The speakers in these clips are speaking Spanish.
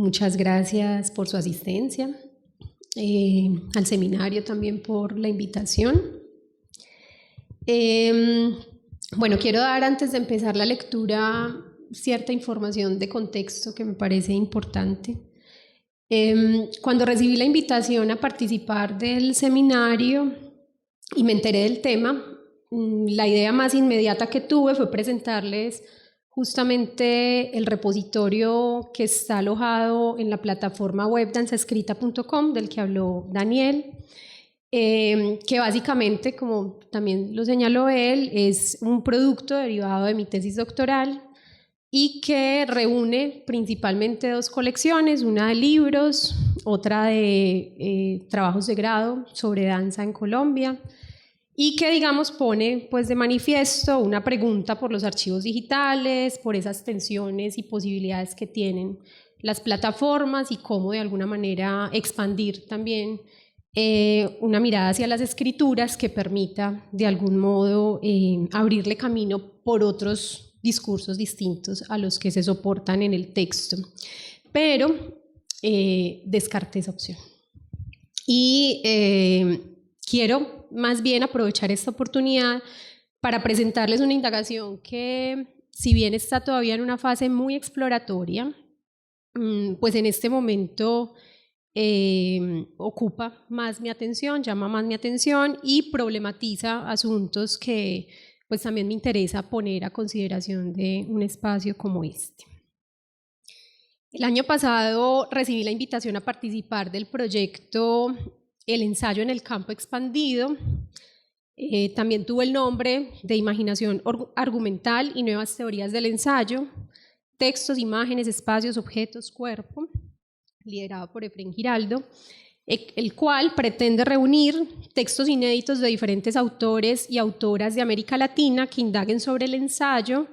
Muchas gracias por su asistencia, al seminario también por la invitación. Bueno, quiero dar antes de empezar la lectura cierta información de contexto que me parece importante. Cuando recibí la invitación a participar del seminario y me enteré del tema, la idea más inmediata que tuve fue presentarles justamente el repositorio que está alojado en la plataforma web danzaescrita.com del que habló Daniel, que básicamente, como también lo señaló él, es un producto derivado de mi tesis doctoral y que reúne principalmente dos colecciones, una de libros, otra de trabajos de grado sobre danza en Colombia, y que, digamos, pone pues de manifiesto una pregunta por los archivos digitales, por esas tensiones y posibilidades que tienen las plataformas y cómo de alguna manera expandir también una mirada hacia las escrituras que permita de algún modo abrirle camino por otros discursos distintos a los que se soportan en el texto. Pero descarté esa opción. Y quiero más bien aprovechar esta oportunidad para presentarles una indagación que, si bien está todavía en una fase muy exploratoria, pues en este momento ocupa más mi atención, llama más mi atención y problematiza asuntos que pues también me interesa poner a consideración de un espacio como este. El año pasado recibí la invitación a participar del proyecto El ensayo en el campo expandido. También tuvo el nombre de Imaginación argumental y nuevas teorías del ensayo, textos, imágenes, espacios, objetos, cuerpo, liderado por Efrén Giraldo, el cual pretende reunir textos inéditos de diferentes autores y autoras de América Latina que indaguen sobre el ensayo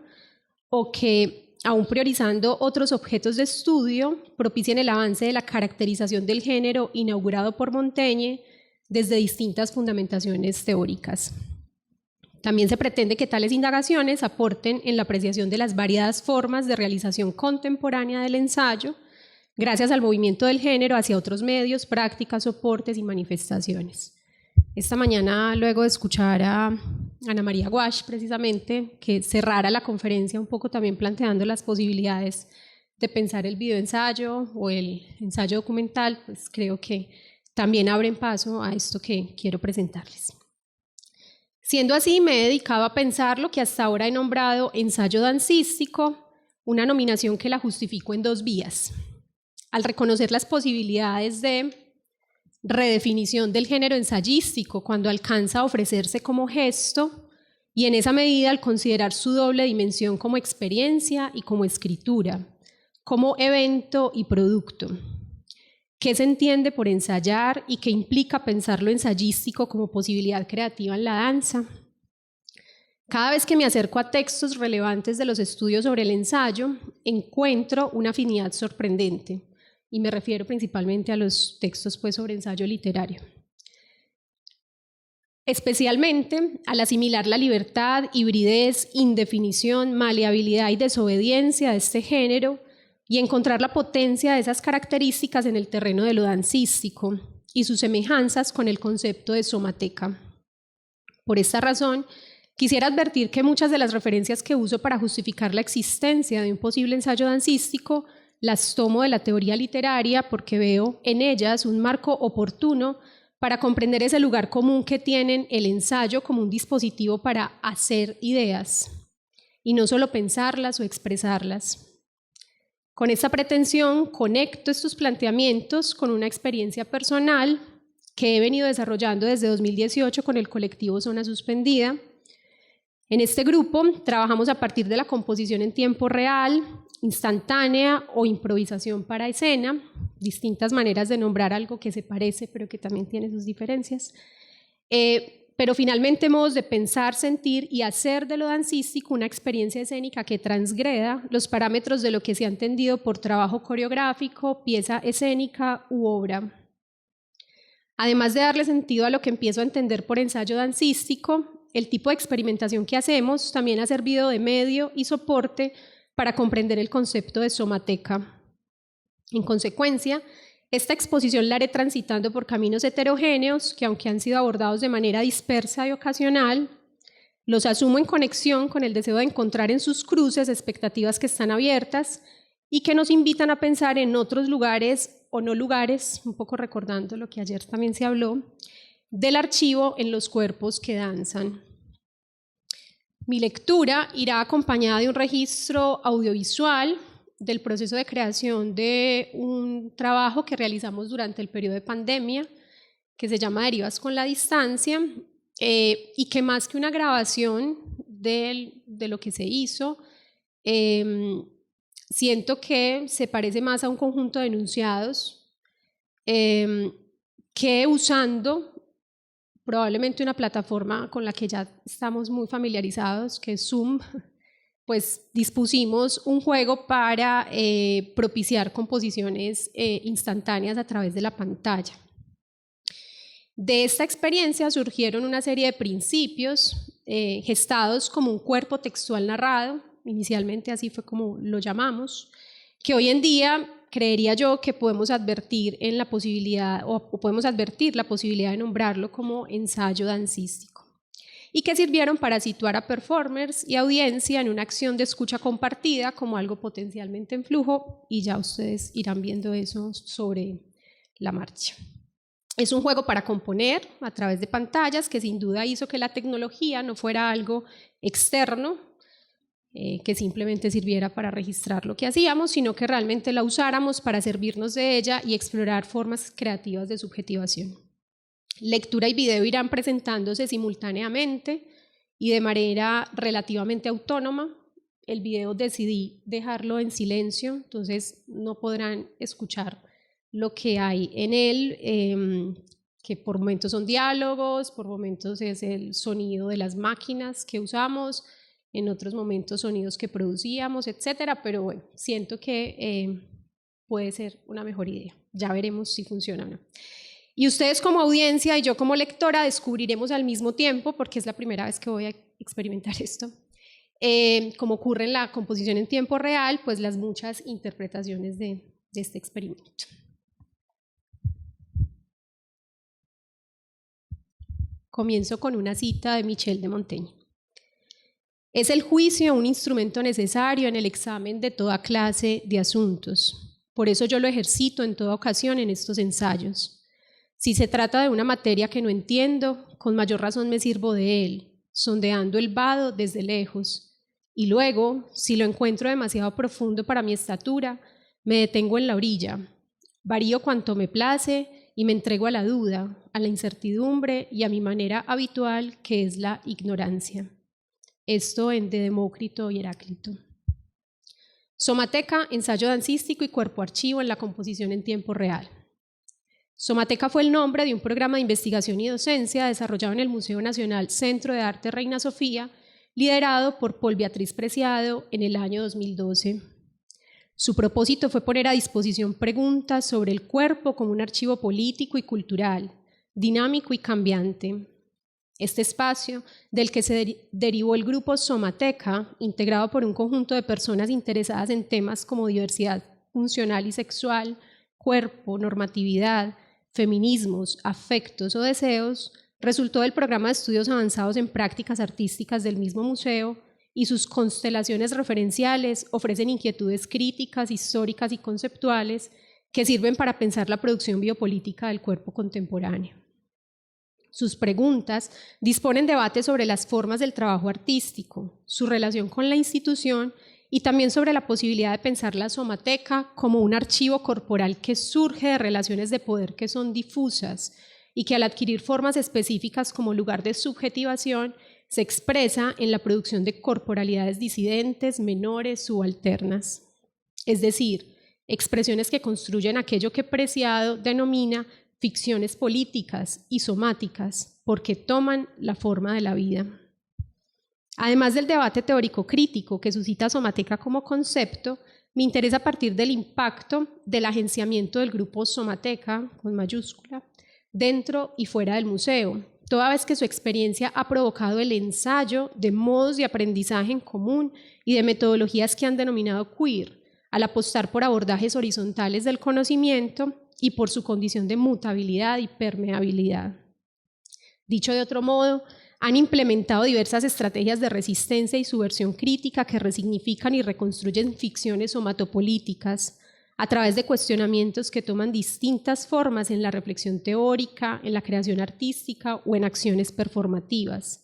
o que, aún priorizando otros objetos de estudio, propicien el avance de la caracterización del género inaugurado por Montaigne desde distintas fundamentaciones teóricas. También se pretende que tales indagaciones aporten en la apreciación de las variadas formas de realización contemporánea del ensayo, gracias al movimiento del género hacia otros medios, prácticas, soportes y manifestaciones. Esta mañana, luego de escuchar a Ana María Guasch, precisamente, que cerrara la conferencia un poco también planteando las posibilidades de pensar el videoensayo o el ensayo documental, pues creo que también abren paso a esto que quiero presentarles. Siendo así, me he dedicado a pensar lo que hasta ahora he nombrado ensayo dancístico, una nominación que la justifico en dos vías. Al reconocer las posibilidades de redefinición del género ensayístico cuando alcanza a ofrecerse como gesto y en esa medida al considerar su doble dimensión como experiencia y como escritura, como evento y producto. ¿Qué se entiende por ensayar y qué implica pensar lo ensayístico como posibilidad creativa en la danza? Cada vez que me acerco a textos relevantes de los estudios sobre el ensayo, encuentro una afinidad sorprendente. Y me refiero principalmente a los textos pues, sobre ensayo literario. Especialmente al asimilar la libertad, hibridez, indefinición, maleabilidad y desobediencia de este género y encontrar la potencia de esas características en el terreno de lo dancístico y sus semejanzas con el concepto de somateca. Por esta razón, quisiera advertir que muchas de las referencias que uso para justificar la existencia de un posible ensayo dancístico las tomo de la teoría literaria porque veo en ellas un marco oportuno para comprender ese lugar común que tienen el ensayo como un dispositivo para hacer ideas y no solo pensarlas o expresarlas. Con esta pretensión conecto estos planteamientos con una experiencia personal que he venido desarrollando desde 2018 con el colectivo Zona Suspendida. En este grupo trabajamos a partir de la composición en tiempo real, instantánea o improvisación para escena, distintas maneras de nombrar algo que se parece pero que también tiene sus diferencias, pero finalmente modos de pensar, sentir y hacer de lo dancístico una experiencia escénica que transgreda los parámetros de lo que se ha entendido por trabajo coreográfico, pieza escénica u obra. Además de darle sentido a lo que empiezo a entender por ensayo dancístico, el tipo de experimentación que hacemos también ha servido de medio y soporte para comprender el concepto de somateca. En consecuencia, esta exposición la haré transitando por caminos heterogéneos que, aunque han sido abordados de manera dispersa y ocasional, los asumo en conexión con el deseo de encontrar en sus cruces expectativas que están abiertas y que nos invitan a pensar en otros lugares o no lugares, un poco recordando lo que ayer también se habló, del archivo en los cuerpos que danzan. Mi lectura irá acompañada de un registro audiovisual del proceso de creación de un trabajo que realizamos durante el periodo de pandemia, que se llama Derivas con la distancia, y que más que una grabación de lo que se hizo, siento que se parece más a un conjunto de enunciados que usando probablemente una plataforma con la que ya estamos muy familiarizados, que es Zoom, pues dispusimos un juego para propiciar composiciones instantáneas a través de la pantalla. De esta experiencia surgieron una serie de principios gestados como un cuerpo textual narrado, inicialmente así fue como lo llamamos, que hoy en día creería yo que podemos advertir en la posibilidad, o podemos advertir la posibilidad de nombrarlo como ensayo dancístico, y que sirvieron para situar a performers y audiencia en una acción de escucha compartida como algo potencialmente en flujo, y ya ustedes irán viendo eso sobre la marcha. Es un juego para componer a través de pantallas que sin duda hizo que la tecnología no fuera algo externo, que simplemente sirviera para registrar lo que hacíamos, sino que realmente la usáramos para servirnos de ella y explorar formas creativas de subjetivación. Lectura y video irán presentándose simultáneamente y de manera relativamente autónoma. El video decidí dejarlo en silencio, entonces no podrán escuchar lo que hay en él, que por momentos son diálogos, por momentos es el sonido de las máquinas que usamos, en otros momentos sonidos que producíamos, etcétera, pero bueno, siento que puede ser una mejor idea. Ya veremos si funciona o no. Y ustedes como audiencia y yo como lectora descubriremos al mismo tiempo, porque es la primera vez que voy a experimentar esto, como ocurre en la composición en tiempo real, pues las muchas interpretaciones de este experimento. Comienzo con una cita de Michel de Montaigne. Es el juicio un instrumento necesario en el examen de toda clase de asuntos. Por eso yo lo ejercito en toda ocasión en estos ensayos. Si se trata de una materia que no entiendo, con mayor razón me sirvo de él, sondeando el vado desde lejos. Y luego, si lo encuentro demasiado profundo para mi estatura, me detengo en la orilla. Varío cuanto me place y me entrego a la duda, a la incertidumbre y a mi manera habitual, que es la ignorancia. Esto en De Demócrito y Heráclito. Somateca, ensayo dancístico y cuerpo archivo en la composición en tiempo real. Somateca fue el nombre de un programa de investigación y docencia desarrollado en el Museo Nacional Centro de Arte Reina Sofía, liderado por Paul Beatriz Preciado en el año 2012. Su propósito fue poner a disposición preguntas sobre el cuerpo como un archivo político y cultural, dinámico y cambiante. Este espacio, del que se derivó el grupo Somateca, integrado por un conjunto de personas interesadas en temas como diversidad funcional y sexual, cuerpo, normatividad, feminismos, afectos o deseos, resultó del programa de estudios avanzados en prácticas artísticas del mismo museo, y sus constelaciones referenciales ofrecen inquietudes críticas, históricas y conceptuales que sirven para pensar la producción biopolítica del cuerpo contemporáneo. Sus preguntas disponen debates sobre las formas del trabajo artístico, su relación con la institución y también sobre la posibilidad de pensar la somateca como un archivo corporal que surge de relaciones de poder que son difusas y que al adquirir formas específicas como lugar de subjetivación se expresa en la producción de corporalidades disidentes, menores, subalternas. Es decir, expresiones que construyen aquello que Preciado denomina ficciones políticas y somáticas, porque toman la forma de la vida. Además del debate teórico crítico que suscita Somateca como concepto, me interesa partir del impacto del agenciamiento del grupo Somateca, con mayúscula, dentro y fuera del museo, toda vez que su experiencia ha provocado el ensayo de modos de aprendizaje en común y de metodologías que han denominado queer, al apostar por abordajes horizontales del conocimiento y por su condición de mutabilidad y permeabilidad. Dicho de otro modo, han implementado diversas estrategias de resistencia y subversión crítica que resignifican y reconstruyen ficciones somatopolíticas a través de cuestionamientos que toman distintas formas en la reflexión teórica, en la creación artística o en acciones performativas.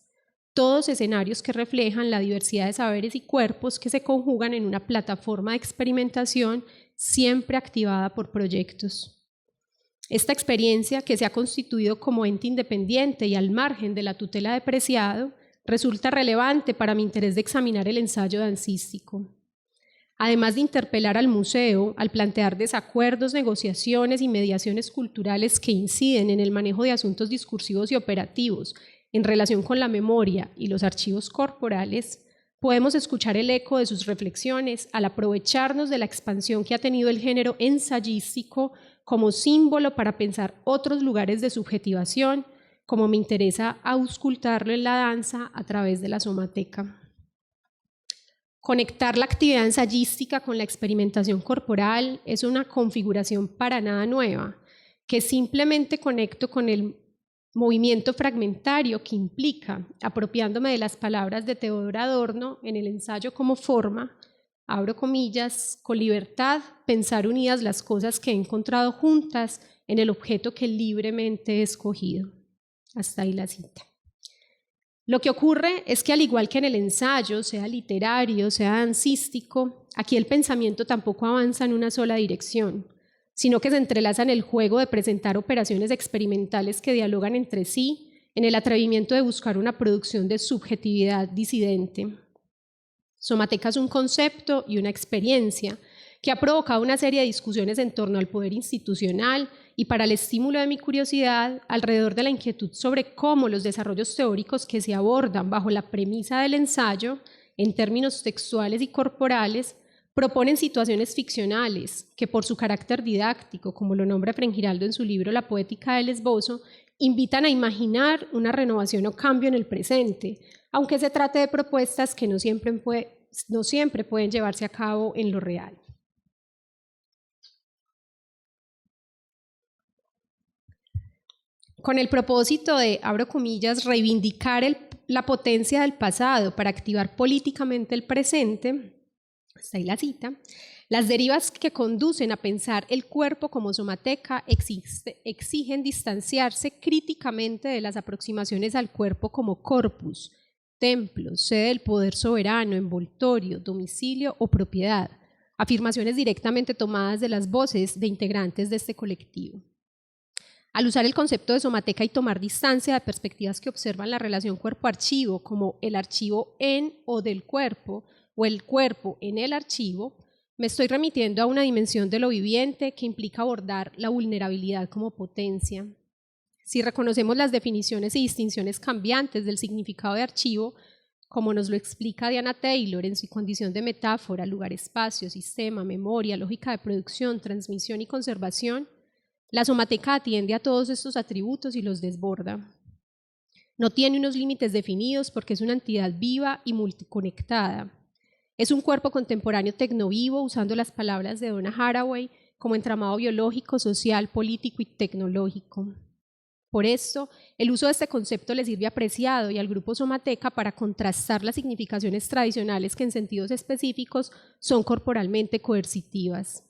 Todos escenarios que reflejan la diversidad de saberes y cuerpos que se conjugan en una plataforma de experimentación siempre activada por proyectos. Esta experiencia, que se ha constituido como ente independiente y al margen de la tutela de Preciado, resulta relevante para mi interés de examinar el ensayo dancístico. Además de interpelar al museo al plantear desacuerdos, negociaciones y mediaciones culturales que inciden en el manejo de asuntos discursivos y operativos en relación con la memoria y los archivos corporales, podemos escuchar el eco de sus reflexiones al aprovecharnos de la expansión que ha tenido el género ensayístico como símbolo para pensar otros lugares de subjetivación, como me interesa auscultarlo en la danza a través de la somateca. Conectar la actividad ensayística con la experimentación corporal es una configuración para nada nueva, que simplemente conecto con el movimiento fragmentario que implica, apropiándome de las palabras de Teodor Adorno en el ensayo como forma, abro comillas, con libertad, pensar unidas las cosas que he encontrado juntas en el objeto que libremente he escogido. Hasta ahí la cita. Lo que ocurre es que al igual que en el ensayo, sea literario, sea dancístico, aquí el pensamiento tampoco avanza en una sola dirección, sino que se entrelaza en el juego de presentar operaciones experimentales que dialogan entre sí, en el atrevimiento de buscar una producción de subjetividad disidente. Somateca es un concepto y una experiencia que ha provocado una serie de discusiones en torno al poder institucional y para el estímulo de mi curiosidad alrededor de la inquietud sobre cómo los desarrollos teóricos que se abordan bajo la premisa del ensayo, en términos textuales y corporales, proponen situaciones ficcionales que por su carácter didáctico, como lo nombra Efrén Giraldo en su libro La poética del esbozo, invitan a imaginar una renovación o cambio en el presente, aunque se trate de propuestas que no siempre pueden llevarse a cabo en lo real. Con el propósito de, abro comillas, reivindicar la potencia del pasado para activar políticamente el presente, hasta ahí la cita, las derivas que conducen a pensar el cuerpo como somateca exigen distanciarse críticamente de las aproximaciones al cuerpo como corpus, templo, sede del poder soberano, envoltorio, domicilio o propiedad, afirmaciones directamente tomadas de las voces de integrantes de este colectivo. Al usar el concepto de somateca y tomar distancia de perspectivas que observan la relación cuerpo-archivo como el archivo en o del cuerpo o el cuerpo en el archivo, me estoy remitiendo a una dimensión de lo viviente que implica abordar la vulnerabilidad como potencia. Si reconocemos las definiciones y distinciones cambiantes del significado de archivo, como nos lo explica Diana Taylor en su condición de metáfora, lugar-espacio, sistema, memoria, lógica de producción, transmisión y conservación, la somateca atiende a todos estos atributos y los desborda. No tiene unos límites definidos porque es una entidad viva y multiconectada. Es un cuerpo contemporáneo tecnovivo, usando las palabras de Donna Haraway, como entramado biológico, social, político y tecnológico. Por esto, el uso de este concepto le sirve a Preciado y al grupo Somateca para contrastar las significaciones tradicionales que en sentidos específicos son corporalmente coercitivas.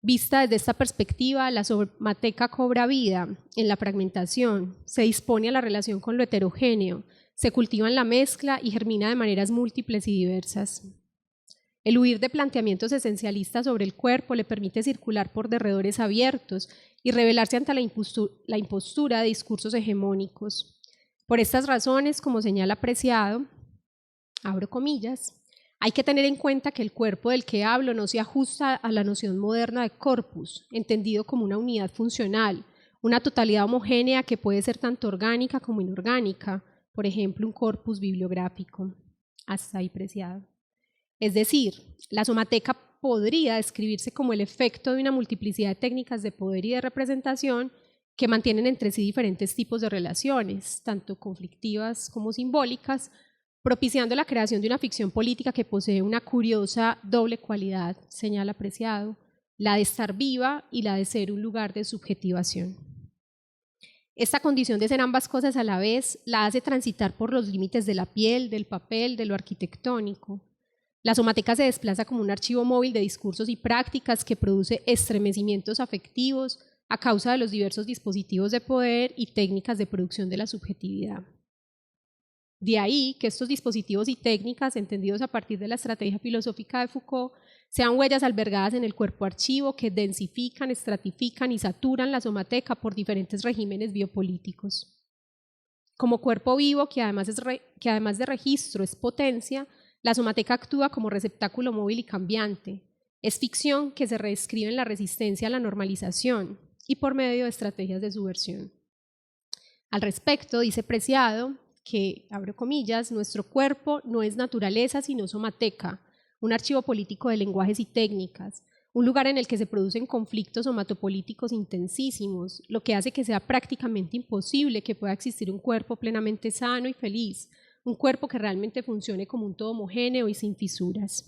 Vista desde esta perspectiva, la somateca cobra vida en la fragmentación, se dispone a la relación con lo heterogéneo, se cultiva en la mezcla y germina de maneras múltiples y diversas. El huir de planteamientos esencialistas sobre el cuerpo le permite circular por derredores abiertos y revelarse ante la impostura de discursos hegemónicos. Por estas razones, como señala Preciado, abro comillas, hay que tener en cuenta que el cuerpo del que hablo no se ajusta a la noción moderna de corpus, entendido como una unidad funcional, una totalidad homogénea que puede ser tanto orgánica como inorgánica, por ejemplo, un corpus bibliográfico. Hasta ahí, Preciado. Es decir, la somateca podría describirse como el efecto de una multiplicidad de técnicas de poder y de representación que mantienen entre sí diferentes tipos de relaciones, tanto conflictivas como simbólicas, propiciando la creación de una ficción política que posee una curiosa doble cualidad, señala Preciado, la de estar viva y la de ser un lugar de subjetivación. Esta condición de ser ambas cosas a la vez la hace transitar por los límites de la piel, del papel, de lo arquitectónico. La somateca se desplaza como un archivo móvil de discursos y prácticas que produce estremecimientos afectivos a causa de los diversos dispositivos de poder y técnicas de producción de la subjetividad. De ahí que estos dispositivos y técnicas, entendidos a partir de la estrategia filosófica de Foucault, sean huellas albergadas en el cuerpo archivo que densifican, estratifican y saturan la somateca por diferentes regímenes biopolíticos. Como cuerpo vivo, que además de registro es potencia, la somateca actúa como receptáculo móvil y cambiante. Es ficción que se reescribe en la resistencia a la normalización y por medio de estrategias de subversión. Al respecto, dice Preciado que, abro comillas, nuestro cuerpo no es naturaleza sino somateca, un archivo político de lenguajes y técnicas, un lugar en el que se producen conflictos somatopolíticos intensísimos, lo que hace que sea prácticamente imposible que pueda existir un cuerpo plenamente sano y feliz, un cuerpo que realmente funcione como un todo homogéneo y sin fisuras.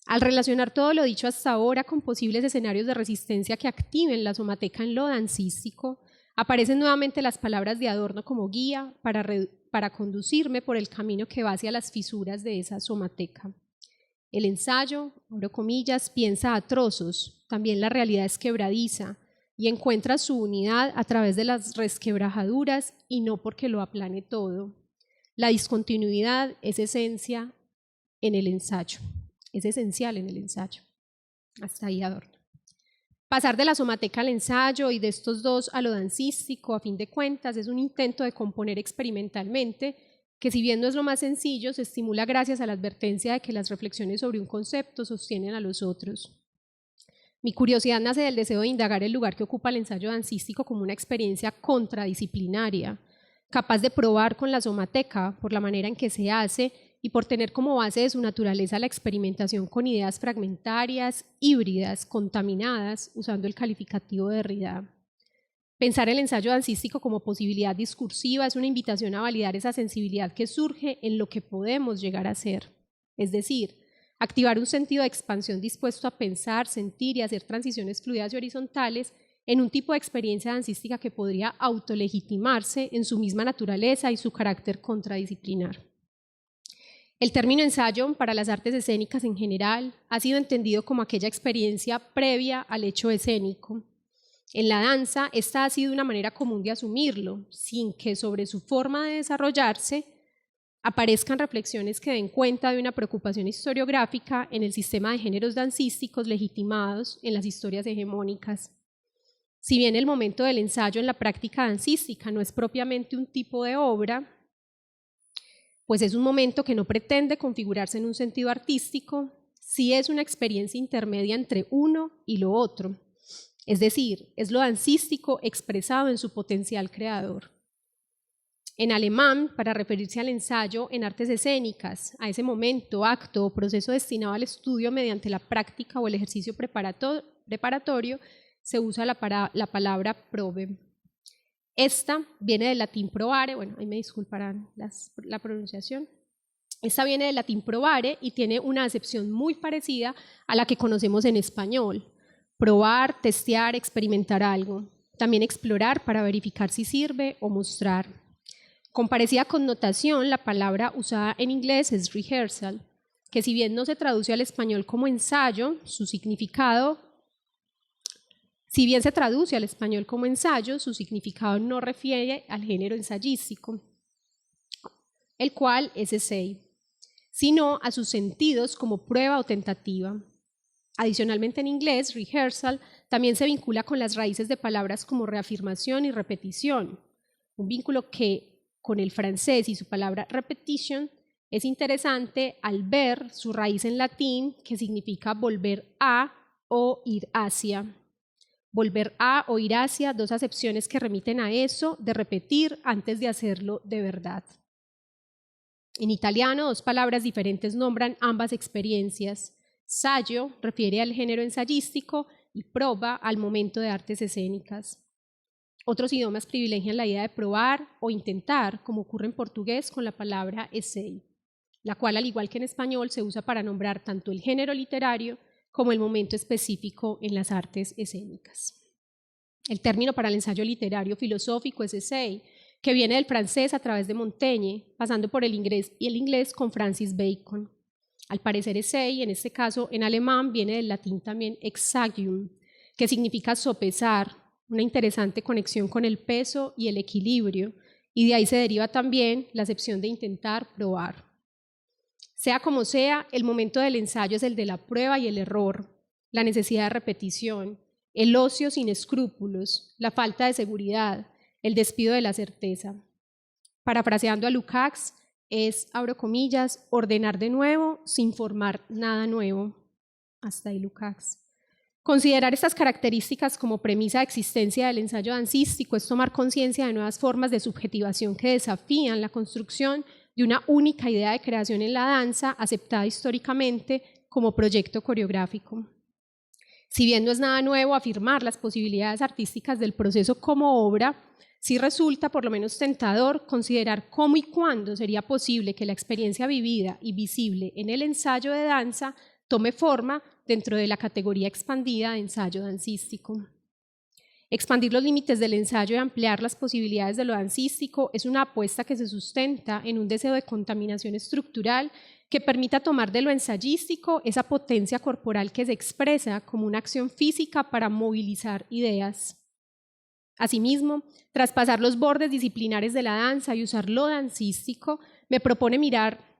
Al relacionar todo lo dicho hasta ahora con posibles escenarios de resistencia que activen la somateca en lo dancístico, aparecen nuevamente las palabras de Adorno como guía para conducirme por el camino que va hacia las fisuras de esa somateca. El ensayo, abro comillas, piensa a trozos, también la realidad es quebradiza y encuentra su unidad a través de las resquebrajaduras y no porque lo aplane todo. La discontinuidad es esencia en el ensayo, es esencial en el ensayo. Hasta ahí Adorno. Pasar de la somateca al ensayo y de estos dos a lo dancístico, a fin de cuentas, es un intento de componer experimentalmente, que si bien no es lo más sencillo, se estimula gracias a la advertencia de que las reflexiones sobre un concepto sostienen a los otros. Mi curiosidad nace del deseo de indagar el lugar que ocupa el ensayo dancístico como una experiencia contradisciplinaria, capaz de probar con la somateca por la manera en que se hace y por tener como base de su naturaleza la experimentación con ideas fragmentarias, híbridas, contaminadas, usando el calificativo de Derrida. Pensar el ensayo dancístico como posibilidad discursiva es una invitación a validar esa sensibilidad que surge en lo que podemos llegar a ser, es decir, activar un sentido de expansión dispuesto a pensar, sentir y hacer transiciones fluidas y horizontales en un tipo de experiencia dancística que podría autolegitimarse en su misma naturaleza y su carácter contradisciplinar. El término ensayo para las artes escénicas en general ha sido entendido como aquella experiencia previa al hecho escénico. En la danza, esta ha sido una manera común de asumirlo, sin que sobre su forma de desarrollarse aparezcan reflexiones que den cuenta de una preocupación historiográfica en el sistema de géneros dancísticos legitimados en las historias hegemónicas. Si bien el momento del ensayo en la práctica dancística no es propiamente un tipo de obra, pues es un momento que no pretende configurarse en un sentido artístico, sí es una experiencia intermedia entre uno y lo otro, es decir, es lo dancístico expresado en su potencial creador. En alemán, para referirse al ensayo en artes escénicas, a ese momento, acto o proceso destinado al estudio mediante la práctica o el ejercicio preparatorio, se usa la palabra probe. Esta viene del latín probare, bueno, ahí me disculparán la pronunciación. Esta viene del latín probare y tiene una acepción muy parecida a la que conocemos en español. Probar, testear, experimentar algo. También explorar para verificar si sirve o mostrar. Con parecida connotación, la palabra usada en inglés es rehearsal, que si bien no se traduce al español como ensayo, su significado no refiere al género ensayístico, el cual es essay, sino a sus sentidos como prueba o tentativa. Adicionalmente en inglés, rehearsal también se vincula con las raíces de palabras como reafirmación y repetición, un vínculo que con el francés y su palabra repetition es interesante al ver su raíz en latín, que significa volver a o ir hacia. Volver a o ir hacia, dos acepciones que remiten a eso de repetir antes de hacerlo de verdad. En italiano, dos palabras diferentes nombran ambas experiencias. Saggio refiere al género ensayístico y prova al momento de artes escénicas. Otros idiomas privilegian la idea de probar o intentar, como ocurre en portugués con la palabra essay, la cual, al igual que en español, se usa para nombrar tanto el género literario como el momento específico en las artes escénicas. El término para el ensayo literario filosófico es essay, que viene del francés a través de Montaigne, pasando por el inglés con Francis Bacon. Al parecer, essay, en este caso en alemán, viene del latín también exagium, que significa sopesar, una interesante conexión con el peso y el equilibrio, y de ahí se deriva también la acepción de intentar probar. Sea como sea, el momento del ensayo es el de la prueba y el error, la necesidad de repetición, el ocio sin escrúpulos, la falta de seguridad, el despido de la certeza. Parafraseando a Lukács, es, abro comillas, ordenar de nuevo sin formar nada nuevo. Hasta ahí Lukács. Considerar estas características como premisa de existencia del ensayo dancístico es tomar conciencia de nuevas formas de subjetivación que desafían la construcción de una única idea de creación en la danza aceptada históricamente como proyecto coreográfico. Si bien no es nada nuevo afirmar las posibilidades artísticas del proceso como obra, sí resulta por lo menos tentador considerar cómo y cuándo sería posible que la experiencia vivida y visible en el ensayo de danza tome forma dentro de la categoría expandida de ensayo dancístico. Expandir los límites del ensayo y ampliar las posibilidades de lo dancístico es una apuesta que se sustenta en un deseo de contaminación estructural que permita tomar de lo ensayístico esa potencia corporal que se expresa como una acción física para movilizar ideas. Asimismo, traspasar los bordes disciplinares de la danza y usar lo dancístico me propone mirar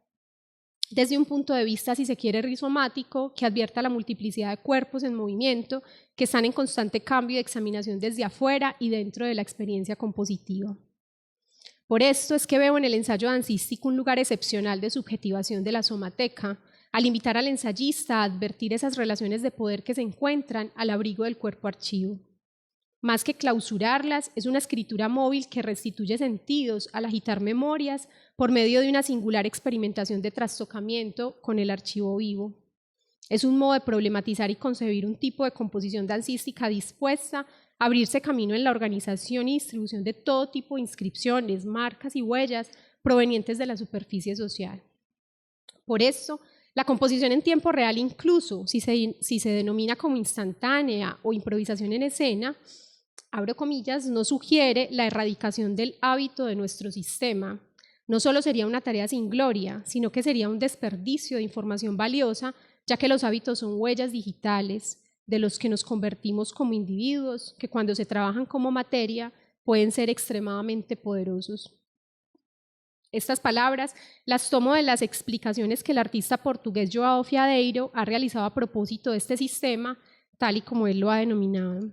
desde un punto de vista, si se quiere, rizomático, que advierta la multiplicidad de cuerpos en movimiento que están en constante cambio y examinación desde afuera y dentro de la experiencia compositiva. Por esto es que veo en el ensayo dancístico un lugar excepcional de subjetivación de la somateca, al invitar al ensayista a advertir esas relaciones de poder que se encuentran al abrigo del cuerpo archivo. Más que clausurarlas, es una escritura móvil que restituye sentidos al agitar memorias por medio de una singular experimentación de trastocamiento con el archivo vivo. Es un modo de problematizar y concebir un tipo de composición dancística dispuesta a abrirse camino en la organización y distribución de todo tipo de inscripciones, marcas y huellas provenientes de la superficie social. Por eso, la composición en tiempo real, incluso si se denomina como instantánea o improvisación en escena, abro comillas, no sugiere la erradicación del hábito de nuestro sistema. No solo sería una tarea sin gloria, sino que sería un desperdicio de información valiosa, ya que los hábitos son huellas digitales de los que nos convertimos como individuos, que cuando se trabajan como materia pueden ser extremadamente poderosos. Estas palabras las tomo de las explicaciones que el artista portugués João Fiadeiro ha realizado a propósito de este sistema, tal y como él lo ha denominado.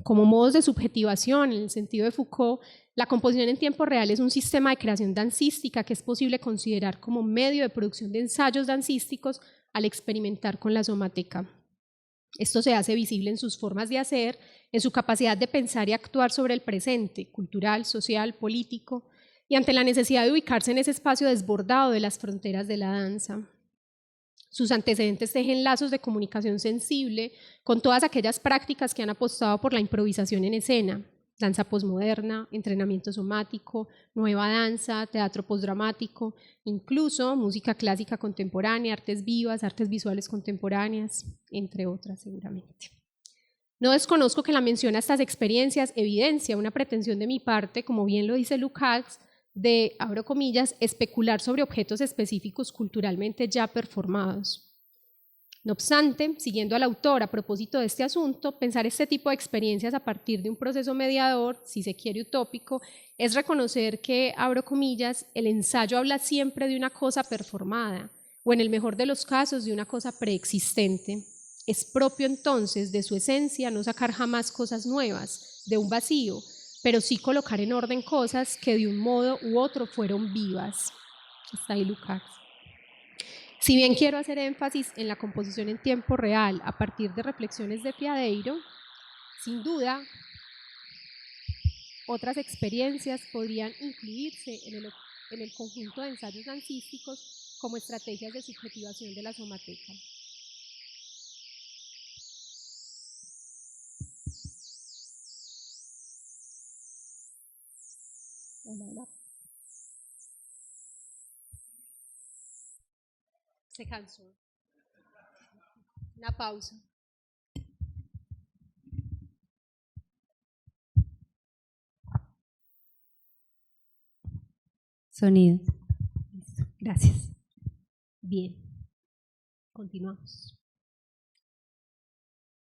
Como modos de subjetivación, en el sentido de Foucault, la composición en tiempo real es un sistema de creación dancística que es posible considerar como medio de producción de ensayos dancísticos al experimentar con la somateca. Esto se hace visible en sus formas de hacer, en su capacidad de pensar y actuar sobre el presente, cultural, social, político, y ante la necesidad de ubicarse en ese espacio desbordado de las fronteras de la danza. Sus antecedentes tejen lazos de comunicación sensible con todas aquellas prácticas que han apostado por la improvisación en escena, danza posmoderna, entrenamiento somático, nueva danza, teatro postdramático, incluso música clásica contemporánea, artes vivas, artes visuales contemporáneas, entre otras seguramente. No desconozco que la mención a estas experiencias evidencia una pretensión de mi parte, como bien lo dice Lukács, de, abro comillas, especular sobre objetos específicos culturalmente ya performados. No obstante, siguiendo al autor a propósito de este asunto, pensar este tipo de experiencias a partir de un proceso mediador, si se quiere utópico, es reconocer que, abro comillas, el ensayo habla siempre de una cosa performada, o en el mejor de los casos de una cosa preexistente. Es propio entonces de su esencia no sacar jamás cosas nuevas, de un vacío, pero sí colocar en orden cosas que de un modo u otro fueron vivas. Hasta ahí Lukács. Si bien quiero hacer énfasis en la composición en tiempo real a partir de reflexiones de Fiadeiro, sin duda, otras experiencias podrían incluirse en el conjunto de ensayos dancísticos como estrategias de subjetivación de la somateca. Se cansó. Una pausa. Sonido. Listo, gracias. Bien, continuamos.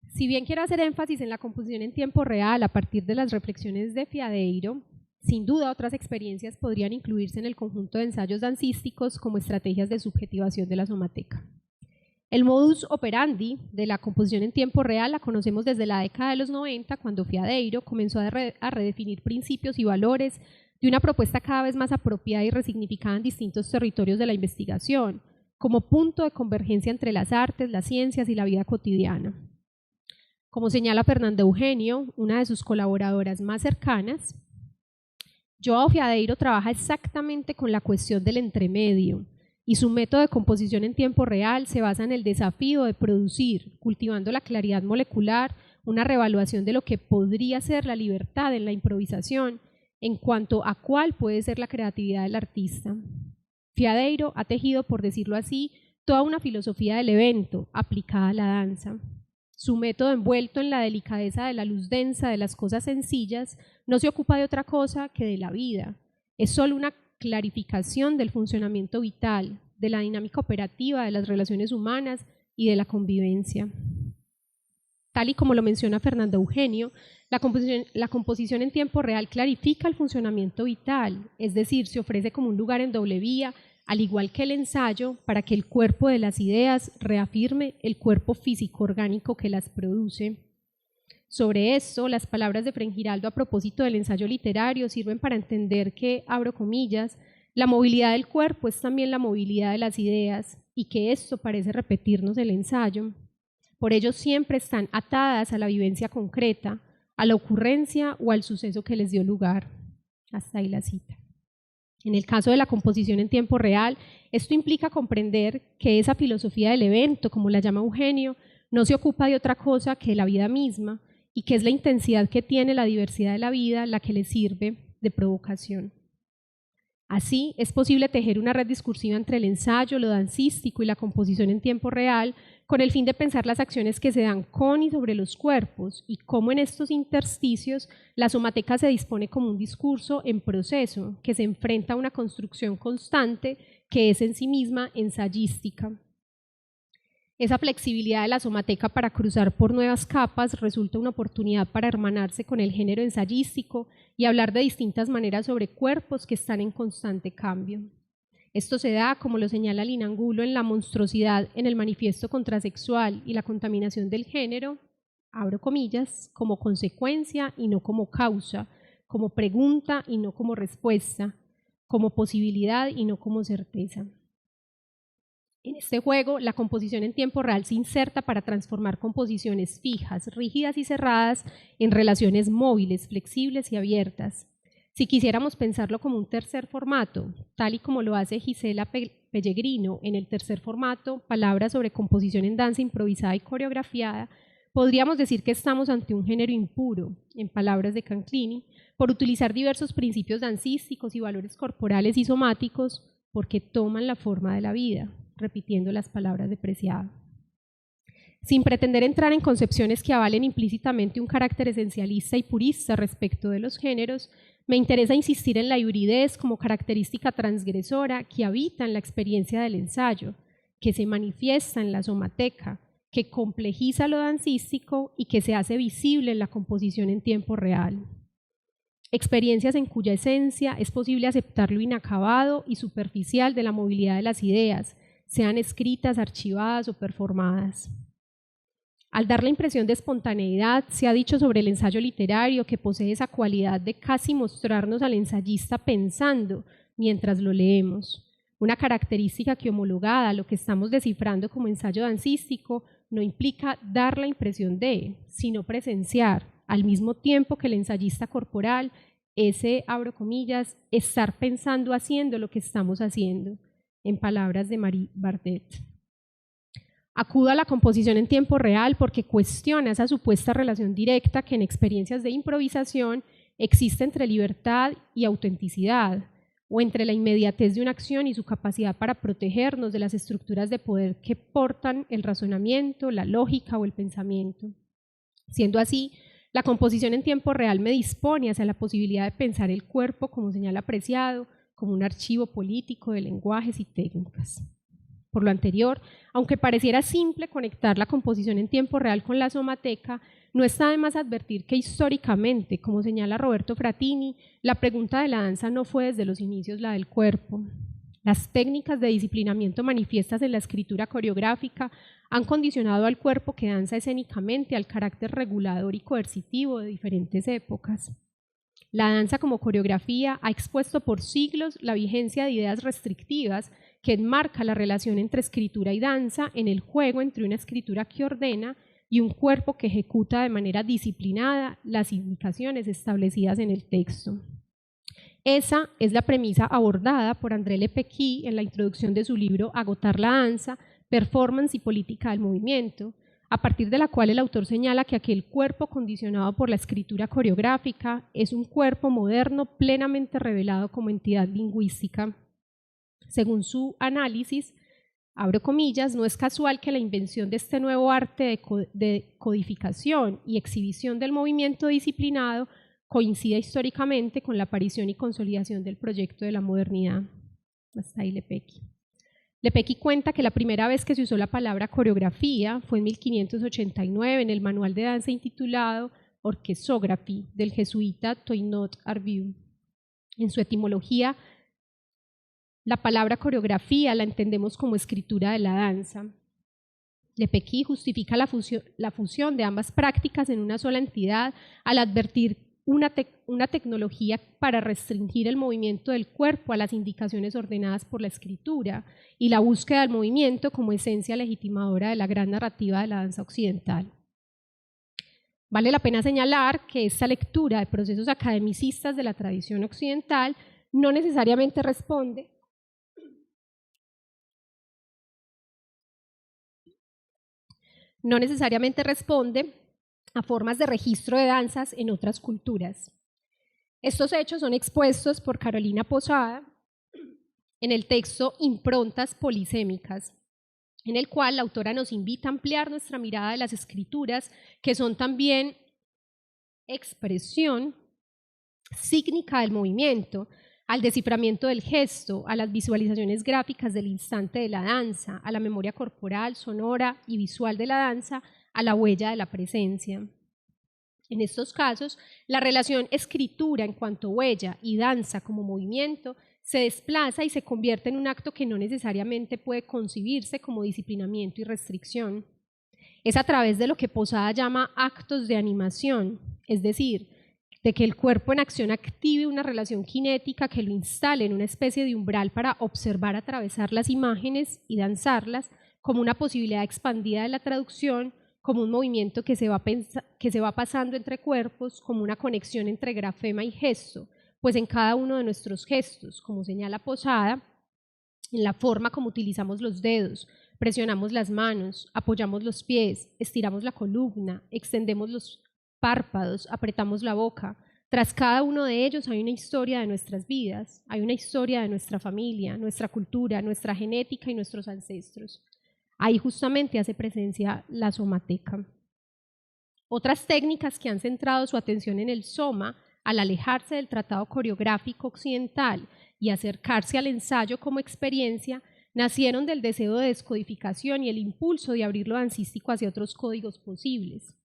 Si bien quiero hacer énfasis en la composición en tiempo real a partir de las reflexiones de Fiadeiro, sin duda otras experiencias podrían incluirse en el conjunto de ensayos dancísticos como estrategias de subjetivación de la somateca. El modus operandi de la composición en tiempo real la conocemos desde la década de los 90, cuando Fiadeiro comenzó a redefinir principios y valores de una propuesta cada vez más apropiada y resignificada en distintos territorios de la investigación, como punto de convergencia entre las artes, las ciencias y la vida cotidiana. Como señala Fernanda Eugenio, una de sus colaboradoras más cercanas, João Fiadeiro trabaja exactamente con la cuestión del entremedio, y su método de composición en tiempo real se basa en el desafío de producir, cultivando la claridad molecular, una reevaluación de lo que podría ser la libertad en la improvisación, en cuanto a cuál puede ser la creatividad del artista. Fiadeiro ha tejido, por decirlo así, toda una filosofía del evento aplicada a la danza. Su método, envuelto en la delicadeza de la luz densa de las cosas sencillas, no se ocupa de otra cosa que de la vida. Es solo una clarificación del funcionamiento vital, de la dinámica operativa de las relaciones humanas y de la convivencia. Tal y como lo menciona Fernanda Eugenio, la composición en tiempo real clarifica el funcionamiento vital, es decir, se ofrece como un lugar en doble vía, al igual que el ensayo, para que el cuerpo de las ideas reafirme el cuerpo físico-orgánico que las produce. Sobre esto, las palabras de Frengiraldo a propósito del ensayo literario sirven para entender que, abro comillas, la movilidad del cuerpo es también la movilidad de las ideas y que esto parece repetirnos el ensayo. Por ello siempre están atadas a la vivencia concreta, a la ocurrencia o al suceso que les dio lugar. Hasta ahí la cita. En el caso de la composición en tiempo real, esto implica comprender que esa filosofía del evento, como la llama Eugenio, no se ocupa de otra cosa que de la vida misma y que es la intensidad que tiene la diversidad de la vida la que le sirve de provocación. Así, es posible tejer una red discursiva entre el ensayo, lo dancístico y la composición en tiempo real, con el fin de pensar las acciones que se dan con y sobre los cuerpos y cómo en estos intersticios la somateca se dispone como un discurso en proceso que se enfrenta a una construcción constante que es en sí misma ensayística. Esa flexibilidad de la somateca para cruzar por nuevas capas resulta una oportunidad para hermanarse con el género ensayístico y hablar de distintas maneras sobre cuerpos que están en constante cambio. Esto se da, como lo señala Lina Angulo en La monstruosidad en el manifiesto contrasexual y la contaminación del género, abro comillas, como consecuencia y no como causa, como pregunta y no como respuesta, como posibilidad y no como certeza. En este juego, la composición en tiempo real se inserta para transformar composiciones fijas, rígidas y cerradas en relaciones móviles, flexibles y abiertas. Si quisiéramos pensarlo como un tercer formato, tal y como lo hace Gisela Pellegrino en el tercer formato, Palabras sobre composición en danza improvisada y coreografiada, podríamos decir que estamos ante un género impuro, en palabras de Canclini, por utilizar diversos principios dancísticos y valores corporales y somáticos porque toman la forma de la vida, repitiendo las palabras de Preciado. Sin pretender entrar en concepciones que avalen implícitamente un carácter esencialista y purista respecto de los géneros, me interesa insistir en la hibridez como característica transgresora que habita en la experiencia del ensayo, que se manifiesta en la somateca, que complejiza lo dancístico y que se hace visible en la composición en tiempo real. Experiencias en cuya esencia es posible aceptar lo inacabado y superficial de la movilidad de las ideas, sean escritas, archivadas o performadas. Al dar la impresión de espontaneidad, se ha dicho sobre el ensayo literario que posee esa cualidad de casi mostrarnos al ensayista pensando mientras lo leemos, una característica que, homologada a lo que estamos descifrando como ensayo dancístico, no implica dar la impresión de, sino presenciar, al mismo tiempo que el ensayista corporal, ese, abro comillas, estar pensando haciendo lo que estamos haciendo, en palabras de Marie Bardet. Acudo a la composición en tiempo real porque cuestiona esa supuesta relación directa que en experiencias de improvisación existe entre libertad y autenticidad, o entre la inmediatez de una acción y su capacidad para protegernos de las estructuras de poder que portan el razonamiento, la lógica o el pensamiento. Siendo así, la composición en tiempo real me dispone hacia la posibilidad de pensar el cuerpo como señal apreciado, como un archivo político de lenguajes y técnicas. Por lo anterior, aunque pareciera simple conectar la composición en tiempo real con la somateca, no está de más advertir que históricamente, como señala Roberto Fratini, la pregunta de la danza no fue desde los inicios la del cuerpo. Las técnicas de disciplinamiento manifiestas en la escritura coreográfica han condicionado al cuerpo que danza escénicamente al carácter regulador y coercitivo de diferentes épocas. La danza como coreografía ha expuesto por siglos la vigencia de ideas restrictivas que enmarca la relación entre escritura y danza en el juego entre una escritura que ordena y un cuerpo que ejecuta de manera disciplinada las indicaciones establecidas en el texto. Esa es la premisa abordada por André Lepecki en la introducción de su libro Agotar la danza, performance y política del movimiento, a partir de la cual el autor señala que aquel cuerpo condicionado por la escritura coreográfica es un cuerpo moderno plenamente revelado como entidad lingüística. Según su análisis, abro comillas, no es casual que la invención de este nuevo arte de codificación y exhibición del movimiento disciplinado coincida históricamente con la aparición y consolidación del proyecto de la modernidad. Hasta ahí Lepecki. Lepecki cuenta que la primera vez que se usó la palabra coreografía fue en 1589 en el manual de danza intitulado Orchesography del jesuita Toinot Arbiu. En su etimología, la palabra coreografía la entendemos como escritura de la danza. Lepecki justifica la fusión de ambas prácticas en una sola entidad al advertir una tecnología para restringir el movimiento del cuerpo a las indicaciones ordenadas por la escritura y la búsqueda del movimiento como esencia legitimadora de la gran narrativa de la danza occidental. Vale la pena señalar que esta lectura de procesos academicistas de la tradición occidental no necesariamente responde a formas de registro de danzas en otras culturas. Estos hechos son expuestos por Carolina Posada en el texto Improntas polisémicas, en el cual la autora nos invita a ampliar nuestra mirada de las escrituras, que son también expresión sígnica del movimiento, al desciframiento del gesto, a las visualizaciones gráficas del instante de la danza, a la memoria corporal, sonora y visual de la danza, a la huella de la presencia. En estos casos, la relación escritura en cuanto huella y danza como movimiento se desplaza y se convierte en un acto que no necesariamente puede concebirse como disciplinamiento y restricción. Es a través de lo que Posada llama actos de animación, es decir, de que el cuerpo en acción active una relación cinética que lo instale en una especie de umbral para observar atravesar las imágenes y danzarlas como una posibilidad expandida de la traducción, como un movimiento que se va pasando entre cuerpos, como una conexión entre grafema y gesto, pues en cada uno de nuestros gestos, como señala Posada, en la forma como utilizamos los dedos, presionamos las manos, apoyamos los pies, estiramos la columna, extendemos los párpados, apretamos la boca. Tras cada uno de ellos hay una historia de nuestras vidas, hay una historia de nuestra familia, nuestra cultura, nuestra genética y nuestros ancestros. Ahí justamente hace presencia la somateca. Otras técnicas que han centrado su atención en el soma, al alejarse del tratado coreográfico occidental y acercarse al ensayo como experiencia, nacieron del deseo de descodificación y el impulso de abrir lo dancístico hacia otros códigos posibles.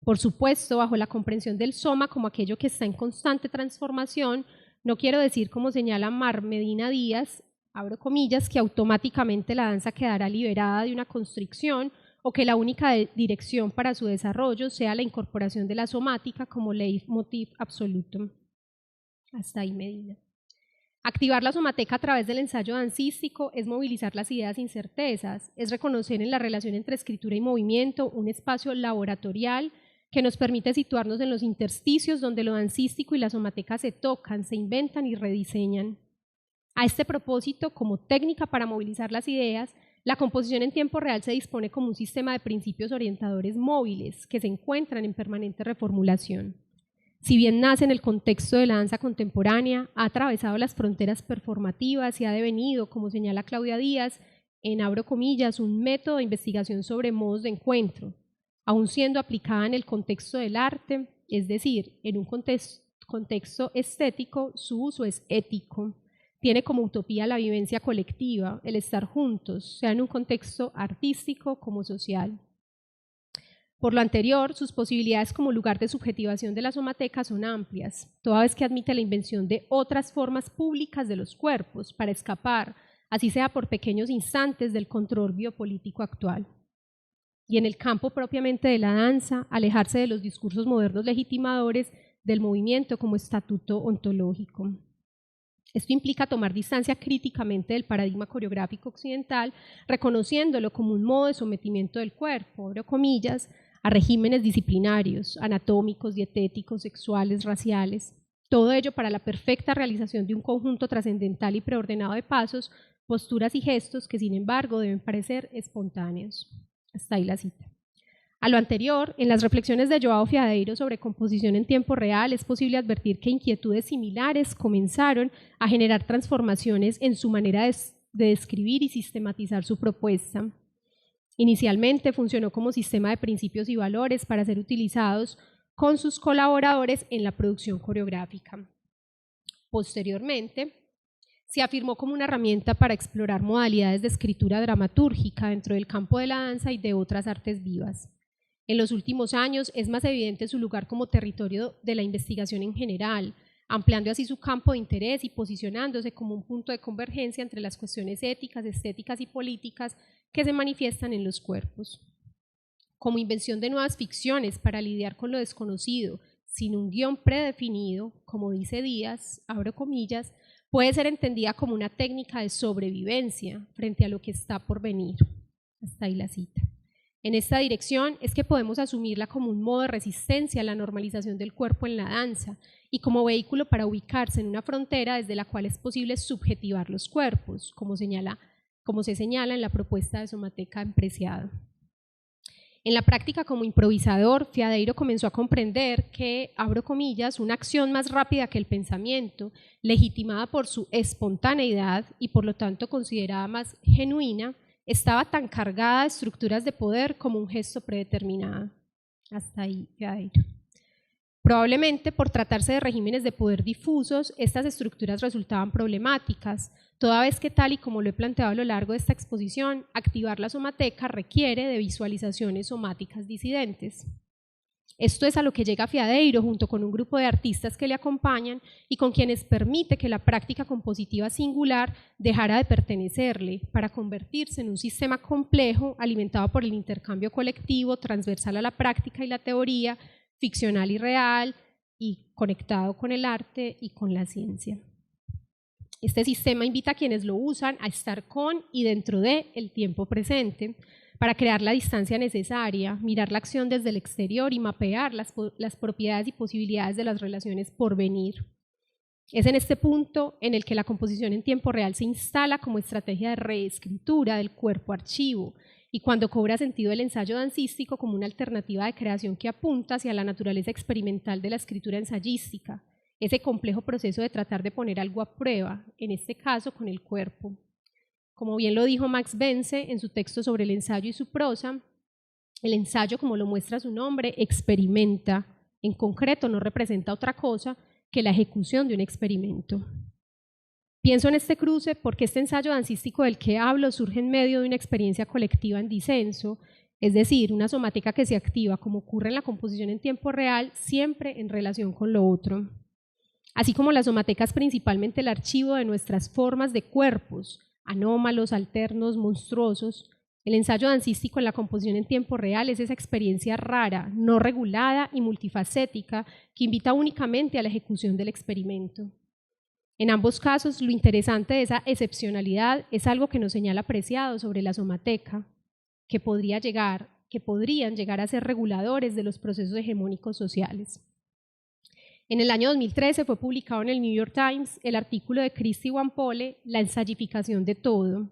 Por supuesto, bajo la comprensión del soma como aquello que está en constante transformación, no quiero decir, como señala Mar Medina Díaz, abro comillas, que automáticamente la danza quedará liberada de una constricción o que la única dirección para su desarrollo sea la incorporación de la somática como leitmotiv absoluto. Hasta ahí Medina. Activar la somateca a través del ensayo dancístico es movilizar las ideas sin certezas, es reconocer en la relación entre escritura y movimiento un espacio laboratorial que nos permite situarnos en los intersticios donde lo dancístico y la somateca se tocan, se inventan y rediseñan. A este propósito, como técnica para movilizar las ideas, la composición en tiempo real se dispone como un sistema de principios orientadores móviles que se encuentran en permanente reformulación. Si bien nace en el contexto de la danza contemporánea, ha atravesado las fronteras performativas y ha devenido, como señala Claudia Díaz, en abro comillas, un método de investigación sobre modos de encuentro, aun siendo aplicada en el contexto del arte, es decir, en un contexto estético, su uso es ético. Tiene como utopía la vivencia colectiva, el estar juntos, sea en un contexto artístico como social. Por lo anterior, sus posibilidades como lugar de subjetivación de la somateca son amplias, toda vez que admite la invención de otras formas públicas de los cuerpos para escapar, así sea por pequeños instantes, del control biopolítico actual. Y en el campo propiamente de la danza, alejarse de los discursos modernos legitimadores del movimiento como estatuto ontológico. Esto implica tomar distancia críticamente del paradigma coreográfico occidental, reconociéndolo como un modo de sometimiento del cuerpo, abro comillas, a regímenes disciplinarios, anatómicos, dietéticos, sexuales, raciales, todo ello para la perfecta realización de un conjunto trascendental y preordenado de pasos, posturas y gestos que sin embargo deben parecer espontáneos. Hasta ahí la cita. A lo anterior, en las reflexiones de João Fiadeiro sobre composición en tiempo real, es posible advertir que inquietudes similares comenzaron a generar transformaciones en su manera de describir y sistematizar su propuesta. Inicialmente funcionó como sistema de principios y valores para ser utilizados con sus colaboradores en la producción coreográfica. Posteriormente, se afirmó como una herramienta para explorar modalidades de escritura dramatúrgica dentro del campo de la danza y de otras artes vivas. En los últimos años es más evidente su lugar como territorio de la investigación en general, ampliando así su campo de interés y posicionándose como un punto de convergencia entre las cuestiones éticas, estéticas y políticas que se manifiestan en los cuerpos. Como invención de nuevas ficciones para lidiar con lo desconocido, sin un guión predefinido, como dice Díaz, abro comillas, puede ser entendida como una técnica de sobrevivencia frente a lo que está por venir. Hasta ahí la cita. En esta dirección es que podemos asumirla como un modo de resistencia a la normalización del cuerpo en la danza y como vehículo para ubicarse en una frontera desde la cual es posible subjetivar los cuerpos, como se señala en la propuesta de Somateca en Preciado. En la práctica como improvisador, Fiadeiro comenzó a comprender que, abro comillas, una acción más rápida que el pensamiento, legitimada por su espontaneidad y por lo tanto considerada más genuina, estaba tan cargada de estructuras de poder como un gesto predeterminado. Hasta ahí, Fiadeiro. Probablemente por tratarse de regímenes de poder difusos, estas estructuras resultaban problemáticas, toda vez que, tal y como lo he planteado a lo largo de esta exposición, activar la somateca requiere de visualizaciones somáticas disidentes. Esto es a lo que llega Fiadeiro junto con un grupo de artistas que le acompañan y con quienes permite que la práctica compositiva singular dejara de pertenecerle para convertirse en un sistema complejo alimentado por el intercambio colectivo, transversal a la práctica y la teoría, ficcional y real, y conectado con el arte y con la ciencia. Este sistema invita a quienes lo usan a estar con y dentro de el tiempo presente, para crear la distancia necesaria, mirar la acción desde el exterior y mapear las propiedades y posibilidades de las relaciones por venir. Es en este punto en el que la composición en tiempo real se instala como estrategia de reescritura del cuerpo archivo y cuando cobra sentido el ensayo dancístico como una alternativa de creación que apunta hacia la naturaleza experimental de la escritura ensayística, ese complejo proceso de tratar de poner algo a prueba, en este caso con el cuerpo. Como bien lo dijo Max Bense en su texto sobre el ensayo y su prosa, el ensayo, como lo muestra su nombre, experimenta, en concreto no representa otra cosa que la ejecución de un experimento. Pienso en este cruce porque este ensayo dancístico del que hablo surge en medio de una experiencia colectiva en disenso, es decir, una somática que se activa, como ocurre en la composición en tiempo real, siempre en relación con lo otro. Así como la somateca es principalmente el archivo de nuestras formas de cuerpos, anómalos, alternos, monstruosos, el ensayo dancístico en la composición en tiempo real es esa experiencia rara, no regulada y multifacética que invita únicamente a la ejecución del experimento. En ambos casos, lo interesante de esa excepcionalidad es algo que nos señala Preciado sobre la somateca, que podrían llegar a ser reguladores de los procesos hegemónicos sociales. En el año 2013 fue publicado en el New York Times el artículo de Christy Wampole, La ensayificación de todo.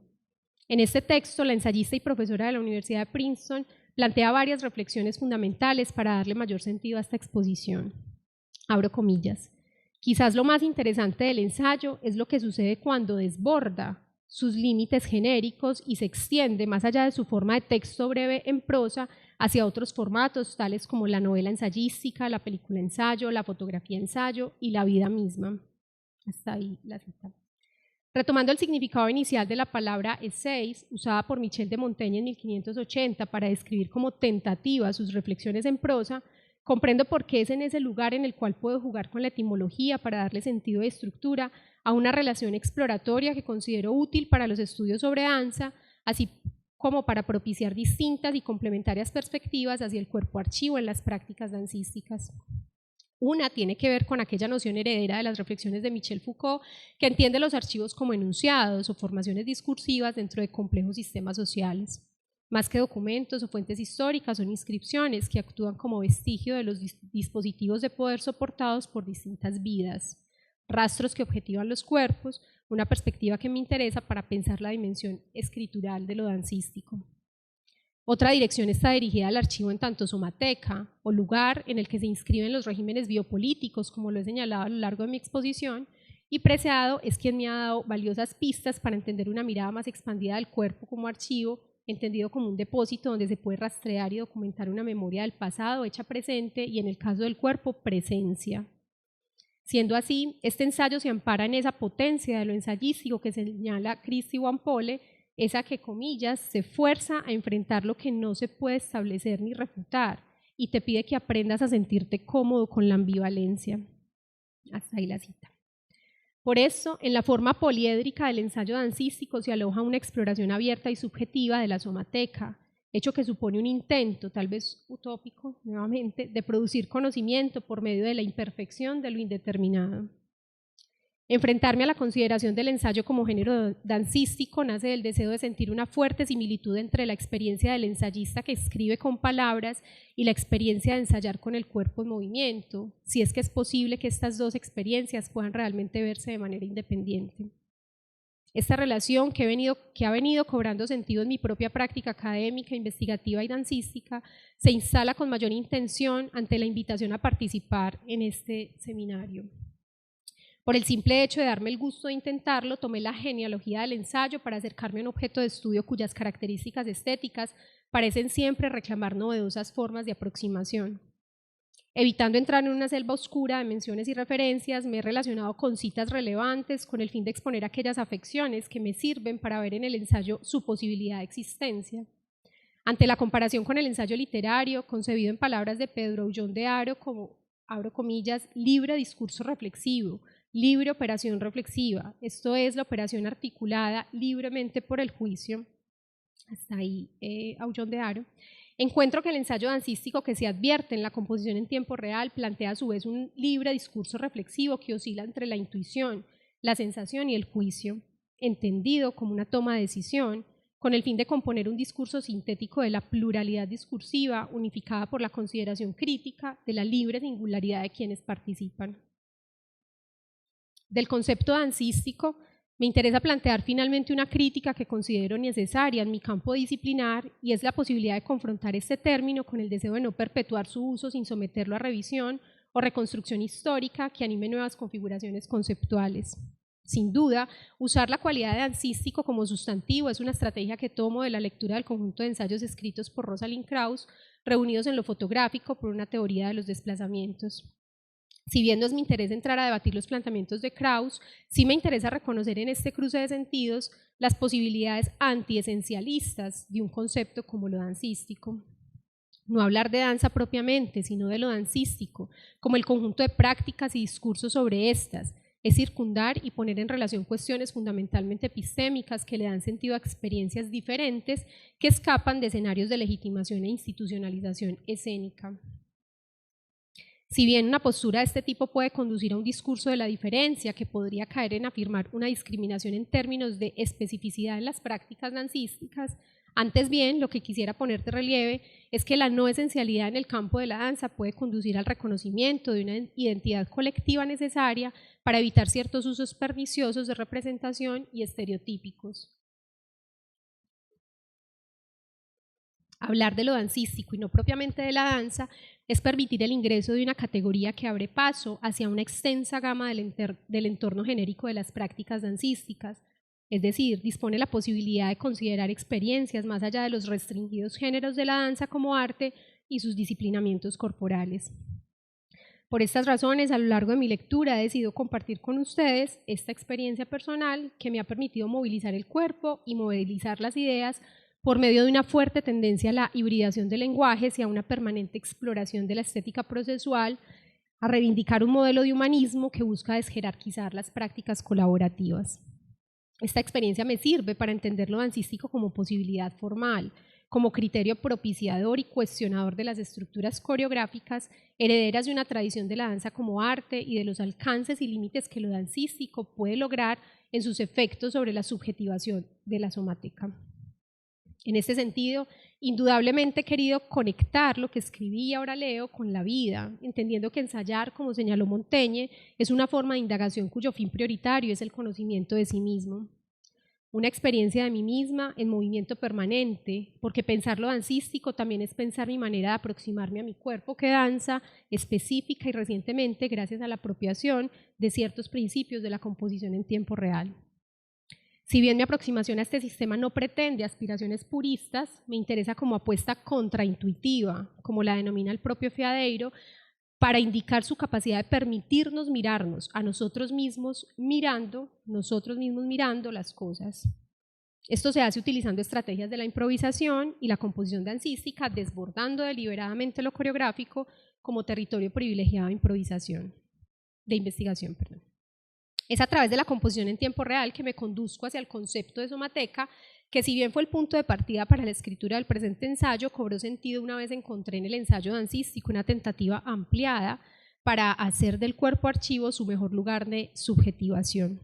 En este texto, la ensayista y profesora de la Universidad de Princeton plantea varias reflexiones fundamentales para darle mayor sentido a esta exposición. Abro comillas. Quizás lo más interesante del ensayo es lo que sucede cuando desborda sus límites genéricos y se extiende más allá de su forma de texto breve en prosa hacia otros formatos tales como la novela ensayística, la película ensayo, la fotografía ensayo y la vida misma. Hasta ahí la cita. Retomando el significado inicial de la palabra essays, usada por Michel de Montaigne en 1580 para describir como tentativa sus reflexiones en prosa, comprendo por qué es en ese lugar en el cual puedo jugar con la etimología para darle sentido y estructura a una relación exploratoria que considero útil para los estudios sobre danza, así como para propiciar distintas y complementarias perspectivas hacia el cuerpo archivo en las prácticas dancísticas. Una tiene que ver con aquella noción heredera de las reflexiones de Michel Foucault, que entiende los archivos como enunciados o formaciones discursivas dentro de complejos sistemas sociales. Más que documentos o fuentes históricas, son inscripciones que actúan como vestigio de los dispositivos de poder soportados por distintas vidas, rastros que objetivan los cuerpos, una perspectiva que me interesa para pensar la dimensión escritural de lo dancístico. Otra dirección está dirigida al archivo en tanto somateca, o lugar en el que se inscriben los regímenes biopolíticos, como lo he señalado a lo largo de mi exposición, y Preciado es quien me ha dado valiosas pistas para entender una mirada más expandida del cuerpo como archivo, entendido como un depósito donde se puede rastrear y documentar una memoria del pasado hecha presente y, en el caso del cuerpo, presencia. Siendo así, este ensayo se ampara en esa potencia de lo ensayístico que señala Christy Wampole, esa que, comillas, se fuerza a enfrentar lo que no se puede establecer ni refutar y te pide que aprendas a sentirte cómodo con la ambivalencia. Hasta ahí la cita. Por eso, en la forma poliédrica del ensayo dancístico se aloja una exploración abierta y subjetiva de la somateca, hecho que supone un intento, tal vez utópico nuevamente, de producir conocimiento por medio de la imperfección de lo indeterminado. Enfrentarme a la consideración del ensayo como género dancístico nace del deseo de sentir una fuerte similitud entre la experiencia del ensayista que escribe con palabras y la experiencia de ensayar con el cuerpo en movimiento, si es que es posible que estas dos experiencias puedan realmente verse de manera independiente. Esta relación que ha venido cobrando sentido en mi propia práctica académica, investigativa y dancística se instala con mayor intención ante la invitación a participar en este seminario. Por el simple hecho de darme el gusto de intentarlo, tomé la genealogía del ensayo para acercarme a un objeto de estudio cuyas características estéticas parecen siempre reclamar novedosas formas de aproximación. Evitando entrar en una selva oscura de menciones y referencias, me he relacionado con citas relevantes con el fin de exponer aquellas afecciones que me sirven para ver en el ensayo su posibilidad de existencia. Ante la comparación con el ensayo literario, concebido en palabras de Pedro Aullón de Haro como, abro comillas, libre discurso reflexivo, libre operación reflexiva, esto es la operación articulada libremente por el juicio, hasta ahí Aullón de Haro, encuentro que el ensayo dancístico que se advierte en la composición en tiempo real plantea a su vez un libre discurso reflexivo que oscila entre la intuición, la sensación y el juicio, entendido como una toma de decisión, con el fin de componer un discurso sintético de la pluralidad discursiva unificada por la consideración crítica de la libre singularidad de quienes participan. Del concepto dancístico, me interesa plantear finalmente una crítica que considero necesaria en mi campo disciplinar y es la posibilidad de confrontar este término con el deseo de no perpetuar su uso sin someterlo a revisión o reconstrucción histórica que anime nuevas configuraciones conceptuales. Sin duda, usar la cualidad de dancístico como sustantivo es una estrategia que tomo de la lectura del conjunto de ensayos escritos por Rosalind Krauss, reunidos en lo fotográfico por una teoría de los desplazamientos. Si bien no es mi interés entrar a debatir los planteamientos de Krauss, sí me interesa reconocer en este cruce de sentidos las posibilidades antiesencialistas de un concepto como lo dancístico. No hablar de danza propiamente, sino de lo dancístico, como el conjunto de prácticas y discursos sobre estas, es circundar y poner en relación cuestiones fundamentalmente epistémicas que le dan sentido a experiencias diferentes que escapan de escenarios de legitimación e institucionalización escénica. Si bien una postura de este tipo puede conducir a un discurso de la diferencia que podría caer en afirmar una discriminación en términos de especificidad en las prácticas dancísticas, antes bien lo que quisiera poner de relieve es que la no esencialidad en el campo de la danza puede conducir al reconocimiento de una identidad colectiva necesaria para evitar ciertos usos perniciosos de representación y estereotípicos. Hablar de lo dancístico y no propiamente de la danza es permitir el ingreso de una categoría que abre paso hacia una extensa gama del entorno genérico de las prácticas dancísticas, es decir, dispone la posibilidad de considerar experiencias más allá de los restringidos géneros de la danza como arte y sus disciplinamientos corporales. Por estas razones, a lo largo de mi lectura he decidido compartir con ustedes esta experiencia personal que me ha permitido movilizar el cuerpo y movilizar las ideas por medio de una fuerte tendencia a la hibridación de lenguajes y a una permanente exploración de la estética procesual, a reivindicar un modelo de humanismo que busca desjerarquizar las prácticas colaborativas. Esta experiencia me sirve para entender lo dancístico como posibilidad formal, como criterio propiciador y cuestionador de las estructuras coreográficas herederas de una tradición de la danza como arte y de los alcances y límites que lo dancístico puede lograr en sus efectos sobre la subjetivación de la somática. En este sentido, indudablemente he querido conectar lo que escribí y ahora leo con la vida, entendiendo que ensayar, como señaló Montaigne, es una forma de indagación cuyo fin prioritario es el conocimiento de sí mismo. Una experiencia de mí misma en movimiento permanente, porque pensar lo dancístico también es pensar mi manera de aproximarme a mi cuerpo que danza, específica y recientemente gracias a la apropiación de ciertos principios de la composición en tiempo real. Si bien mi aproximación a este sistema no pretende aspiraciones puristas, me interesa como apuesta contraintuitiva, como la denomina el propio Fiadeiro, para indicar su capacidad de permitirnos mirarnos a nosotros mismos mirando las cosas. Esto se hace utilizando estrategias de la improvisación y la composición dancística, desbordando deliberadamente lo coreográfico como territorio privilegiado de investigación. Es a través de la composición en tiempo real que me conduzco hacia el concepto de somateca, que si bien fue el punto de partida para la escritura del presente ensayo, cobró sentido una vez encontré en el ensayo dancístico una tentativa ampliada para hacer del cuerpo archivo su mejor lugar de subjetivación.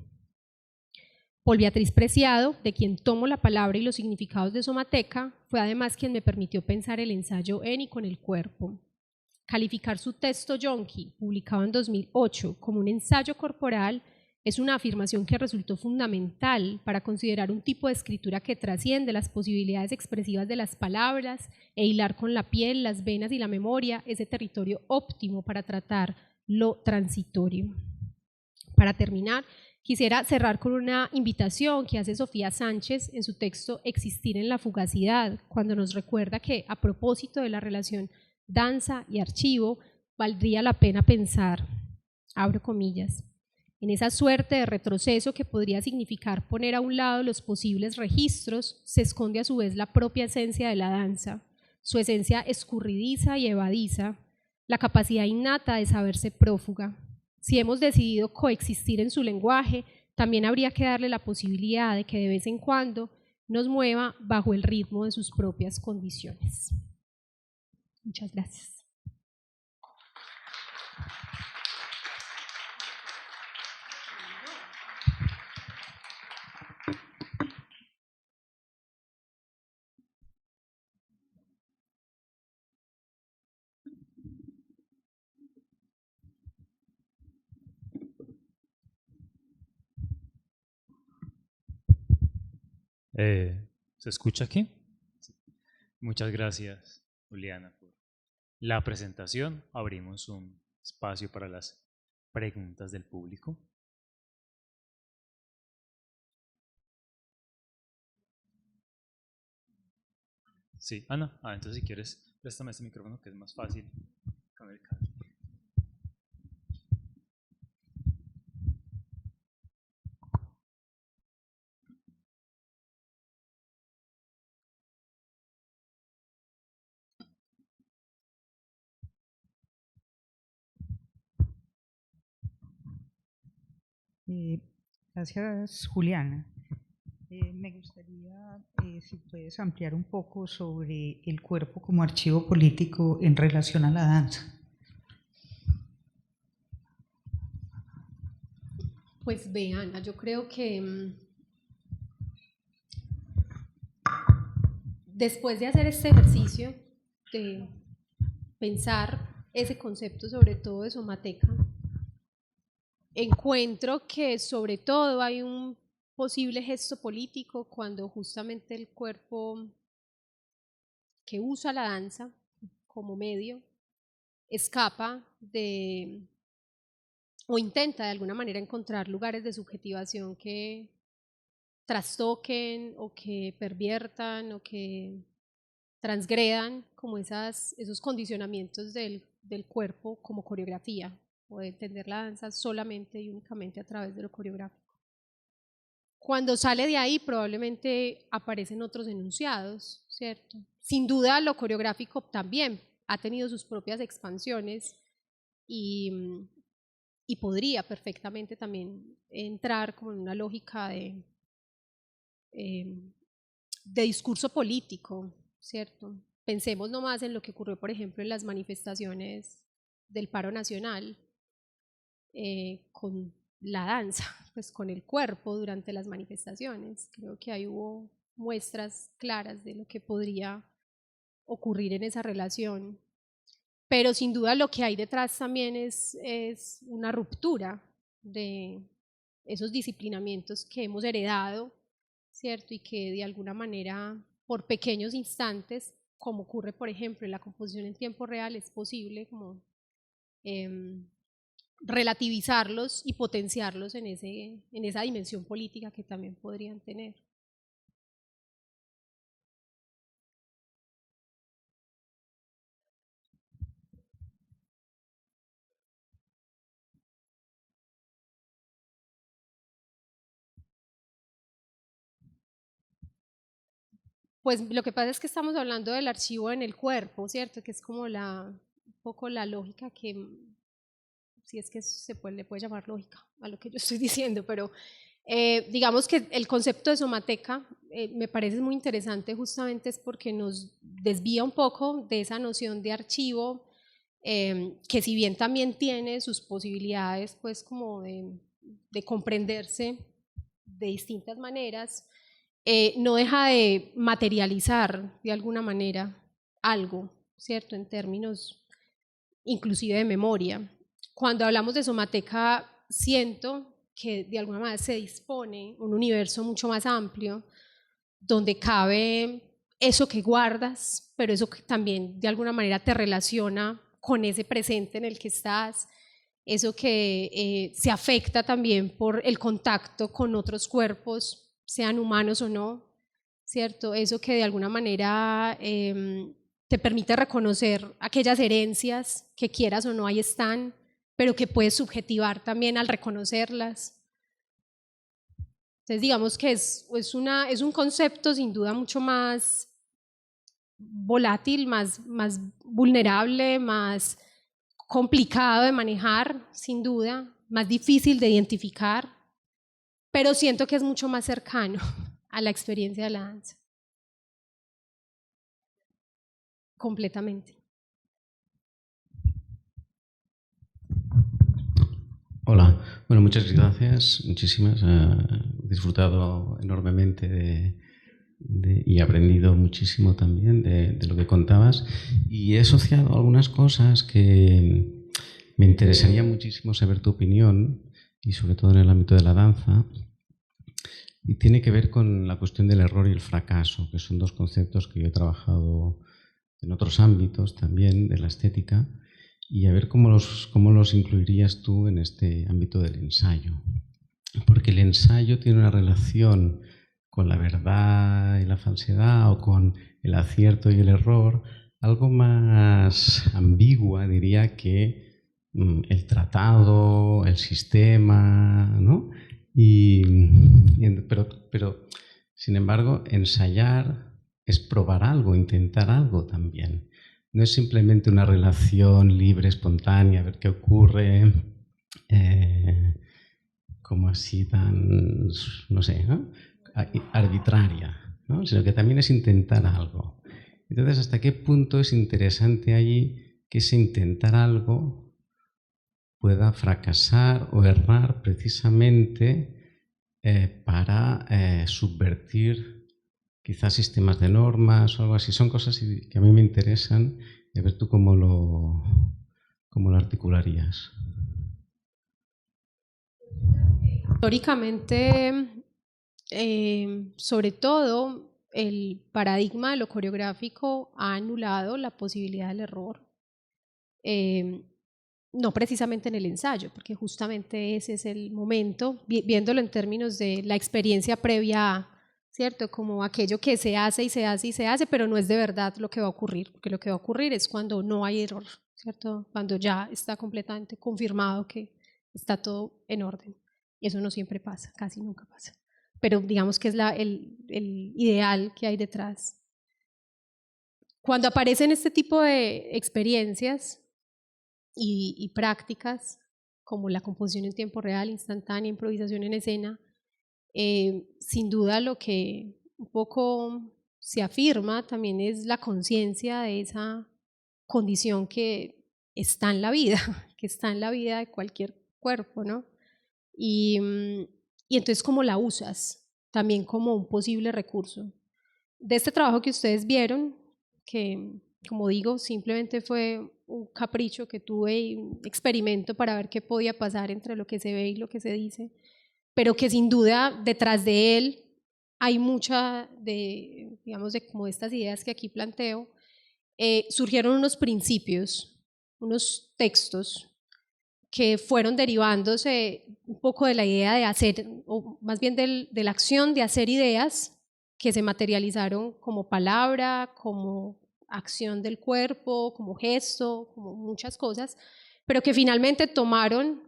Paul Beatriz Preciado, de quien tomo la palabra y los significados de somateca, fue además quien me permitió pensar el ensayo en y con el cuerpo. Calificar su texto Yonki, publicado en 2008, como un ensayo corporal es una afirmación que resultó fundamental para considerar un tipo de escritura que trasciende las posibilidades expresivas de las palabras e hilar con la piel, las venas y la memoria ese territorio óptimo para tratar lo transitorio. Para terminar, quisiera cerrar con una invitación que hace Sofía Sánchez en su texto Existir en la fugacidad, cuando nos recuerda que a propósito de la relación danza y archivo, valdría la pena pensar, abro comillas, en esa suerte de retroceso que podría significar poner a un lado los posibles registros, se esconde a su vez la propia esencia de la danza, su esencia escurridiza y evadiza, la capacidad innata de saberse prófuga. Si hemos decidido coexistir en su lenguaje, también habría que darle la posibilidad de que de vez en cuando nos mueva bajo el ritmo de sus propias condiciones. Muchas gracias. ¿Se escucha aquí? Sí. Muchas gracias, Juliana, por la presentación. Abrimos un espacio para las preguntas del público. Sí, Ana, entonces si quieres, préstame este micrófono que es más fácil con el cable. Gracias, Juliana. Me gustaría, si puedes ampliar un poco sobre el cuerpo como archivo político en relación a la danza. Pues ve, Ana, yo creo que después de hacer este ejercicio de pensar ese concepto, sobre todo de somateca, encuentro que sobre todo hay un posible gesto político cuando justamente el cuerpo que usa la danza como medio escapa de, o intenta de alguna manera encontrar lugares de subjetivación que trastoquen o que perviertan o que transgredan como esos condicionamientos del cuerpo como coreografía, o de entender la danza solamente y únicamente a través de lo coreográfico. Cuando sale de ahí probablemente aparecen otros enunciados, ¿cierto? Sin duda lo coreográfico también ha tenido sus propias expansiones y podría perfectamente también entrar como en una lógica de discurso político, ¿cierto? Pensemos nomás en lo que ocurrió, por ejemplo, en las manifestaciones del paro nacional con la danza, pues con el cuerpo durante las manifestaciones. Creo que ahí hubo muestras claras de lo que podría ocurrir en esa relación. Pero sin duda lo que hay detrás también es una ruptura de esos disciplinamientos que hemos heredado, ¿cierto? Y que de alguna manera, por pequeños instantes, como ocurre, por ejemplo, en la composición en tiempo real, es posible como relativizarlos y potenciarlos en esa dimensión política que también podrían tener. Pues lo que pasa es que estamos hablando del archivo en el cuerpo, ¿cierto? Que es como un poco la lógica que, si es que le puede llamar lógica a lo que yo estoy diciendo, pero digamos que el concepto de somateca me parece muy interesante justamente es porque nos desvía un poco de esa noción de archivo, que si bien también tiene sus posibilidades pues como de comprenderse de distintas maneras, no deja de materializar de alguna manera algo, ¿cierto? En términos inclusive de memoria. Cuando hablamos de somateca, siento que de alguna manera se dispone un universo mucho más amplio donde cabe eso que guardas, pero eso que también de alguna manera te relaciona con ese presente en el que estás, eso que se afecta también por el contacto con otros cuerpos, sean humanos o no, ¿cierto? Eso que de alguna manera te permite reconocer aquellas herencias que quieras o no ahí están, pero que puedes subjetivar también al reconocerlas. Entonces digamos que es un concepto sin duda mucho más volátil, más vulnerable, más complicado de manejar, sin duda, más difícil de identificar, pero siento que es mucho más cercano a la experiencia de la danza. Completamente. Hola, bueno, muchas gracias, muchísimas. He disfrutado enormemente y he aprendido muchísimo también de lo que contabas y he asociado algunas cosas que me interesaría muchísimo saber tu opinión y sobre todo en el ámbito de la danza, y tiene que ver con la cuestión del error y el fracaso, que son dos conceptos que yo he trabajado en otros ámbitos también de la estética, y a ver cómo los incluirías tú en este ámbito del ensayo. Porque el ensayo tiene una relación con la verdad y la falsedad, o con el acierto y el error, algo más ambigua, diría, que el tratado, el sistema, ¿no? Pero, sin embargo, ensayar es probar algo, intentar algo también. No es simplemente una relación libre, espontánea, a ver qué ocurre, como así tan, no sé, ¿no? Arbitraria, ¿no? Sino que también es intentar algo. Entonces, ¿hasta qué punto es interesante allí que ese intentar algo pueda fracasar o errar precisamente para subvertir quizás sistemas de normas o algo así? Son cosas que a mí me interesan, y a ver tú cómo lo articularías. Históricamente, sobre todo, el paradigma de lo coreográfico ha anulado la posibilidad del error, no precisamente en el ensayo, porque justamente ese es el momento, viéndolo en términos de la experiencia previa a, ¿cierto? Como aquello que se hace y se hace y se hace, pero no es de verdad lo que va a ocurrir, porque lo que va a ocurrir es cuando no hay error, ¿cierto? Cuando ya está completamente confirmado que está todo en orden. Y eso no siempre pasa, casi nunca pasa. Pero digamos que es el ideal que hay detrás. Cuando aparecen este tipo de experiencias y prácticas, como la composición en tiempo real, instantánea, improvisación en escena, sin duda lo que un poco se afirma también es la conciencia de esa condición que está en la vida, que está en la vida de cualquier cuerpo, ¿no? Y entonces, ¿cómo la usas? También como un posible recurso. De este trabajo que ustedes vieron, que como digo, simplemente fue un capricho que tuve y un experimento para ver qué podía pasar entre lo que se ve y lo que se dice, pero que sin duda detrás de él hay mucha de, digamos, de como estas ideas que aquí planteo. Surgieron unos principios, unos textos que fueron derivándose un poco de la idea de hacer, o más bien de la acción de hacer ideas que se materializaron como palabra, como acción del cuerpo, como gesto, como muchas cosas, pero que finalmente tomaron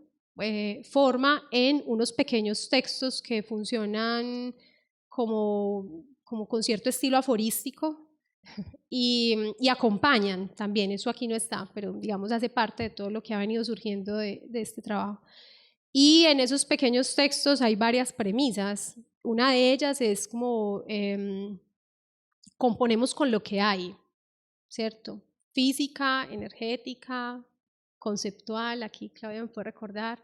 forma en unos pequeños textos que funcionan como con cierto estilo aforístico, y acompañan también, eso aquí no está, pero digamos hace parte de todo lo que ha venido surgiendo de este trabajo. Y en esos pequeños textos hay varias premisas. Una de ellas es como componemos con lo que hay, ¿cierto? Física, energética, conceptual, aquí Claudia me puede recordar,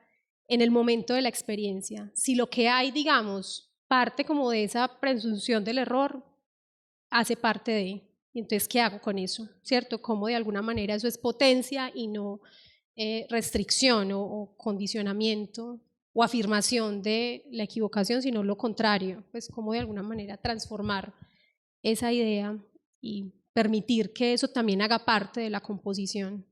en el momento de la experiencia. Si lo que hay, digamos, parte como de esa presunción del error, hace parte de... Y entonces, ¿qué hago con eso? ¿Cierto? Cómo de alguna manera eso es potencia y no restricción o condicionamiento o afirmación de la equivocación, sino lo contrario, pues cómo de alguna manera transformar esa idea y permitir que eso también haga parte de la composición.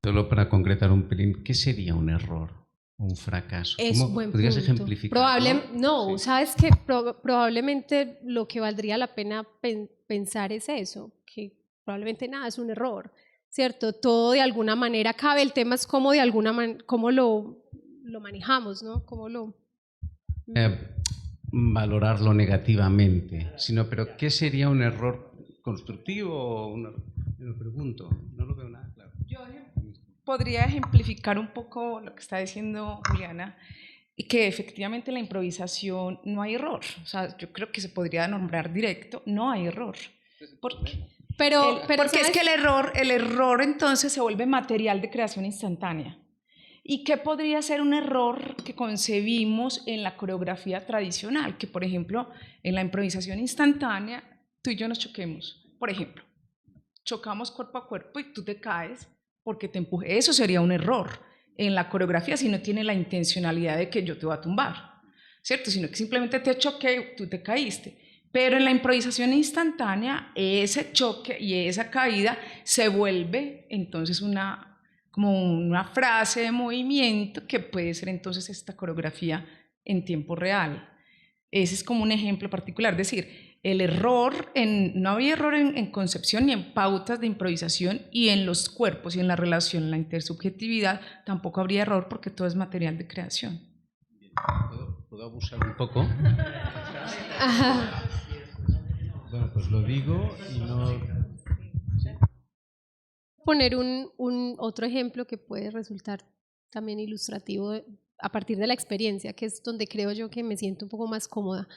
Solo para concretar un pelín, ¿qué sería un error? Un fracaso. ¿Cómo podrías ejemplificar? No, sí. Sabes que probablemente lo que valdría la pena pensar es eso, que probablemente nada es un error, ¿cierto? Todo de alguna manera cabe, el tema es cómo de alguna cómo lo manejamos, ¿no? Cómo lo... Valorarlo negativamente, pero ¿qué sería un error constructivo? Me pregunto, no lo veo nada claro. Yo podría ejemplificar un poco lo que está diciendo Juliana, y que efectivamente en la improvisación no hay error. O sea, yo creo que se podría nombrar directo, no hay error. Porque es que el error entonces se vuelve material de creación instantánea. ¿Y qué podría ser un error que concebimos en la coreografía tradicional? Que, por ejemplo, en la improvisación instantánea, tú y yo nos choquemos. Por ejemplo, chocamos cuerpo a cuerpo y tú te caes porque te empujé. Eso sería un error en la coreografía si no tiene la intencionalidad de que yo te voy a tumbar, ¿cierto? Sino que simplemente te choqué, tú te caíste. Pero en la improvisación instantánea, ese choque y esa caída se vuelve entonces como una frase de movimiento que puede ser entonces esta coreografía en tiempo real. Ese es como un ejemplo particular, es decir, el error, no había error en concepción ni en pautas de improvisación, y en los cuerpos y en la relación, en la intersubjetividad, tampoco habría error porque todo es material de creación. ¿Puedo abusar un poco? Bueno, pues lo digo y no... Poner un otro ejemplo que puede resultar también ilustrativo a partir de la experiencia, que es donde creo yo que me siento un poco más cómoda.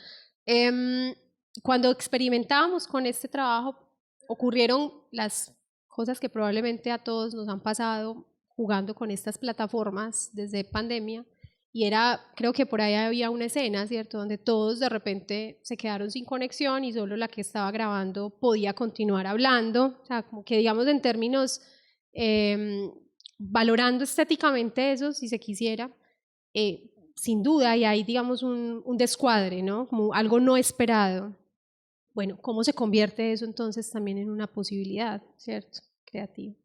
Cuando experimentábamos con este trabajo, ocurrieron las cosas que probablemente a todos nos han pasado jugando con estas plataformas desde pandemia, y creo que por ahí había una escena, ¿cierto?, donde todos de repente se quedaron sin conexión y solo la que estaba grabando podía continuar hablando, o sea, como que digamos en términos, valorando estéticamente eso, si se quisiera, sin duda, y hay, digamos, un descuadre, ¿no? Como algo no esperado. Bueno, ¿cómo se convierte eso entonces también en una posibilidad, ¿cierto? Creativa.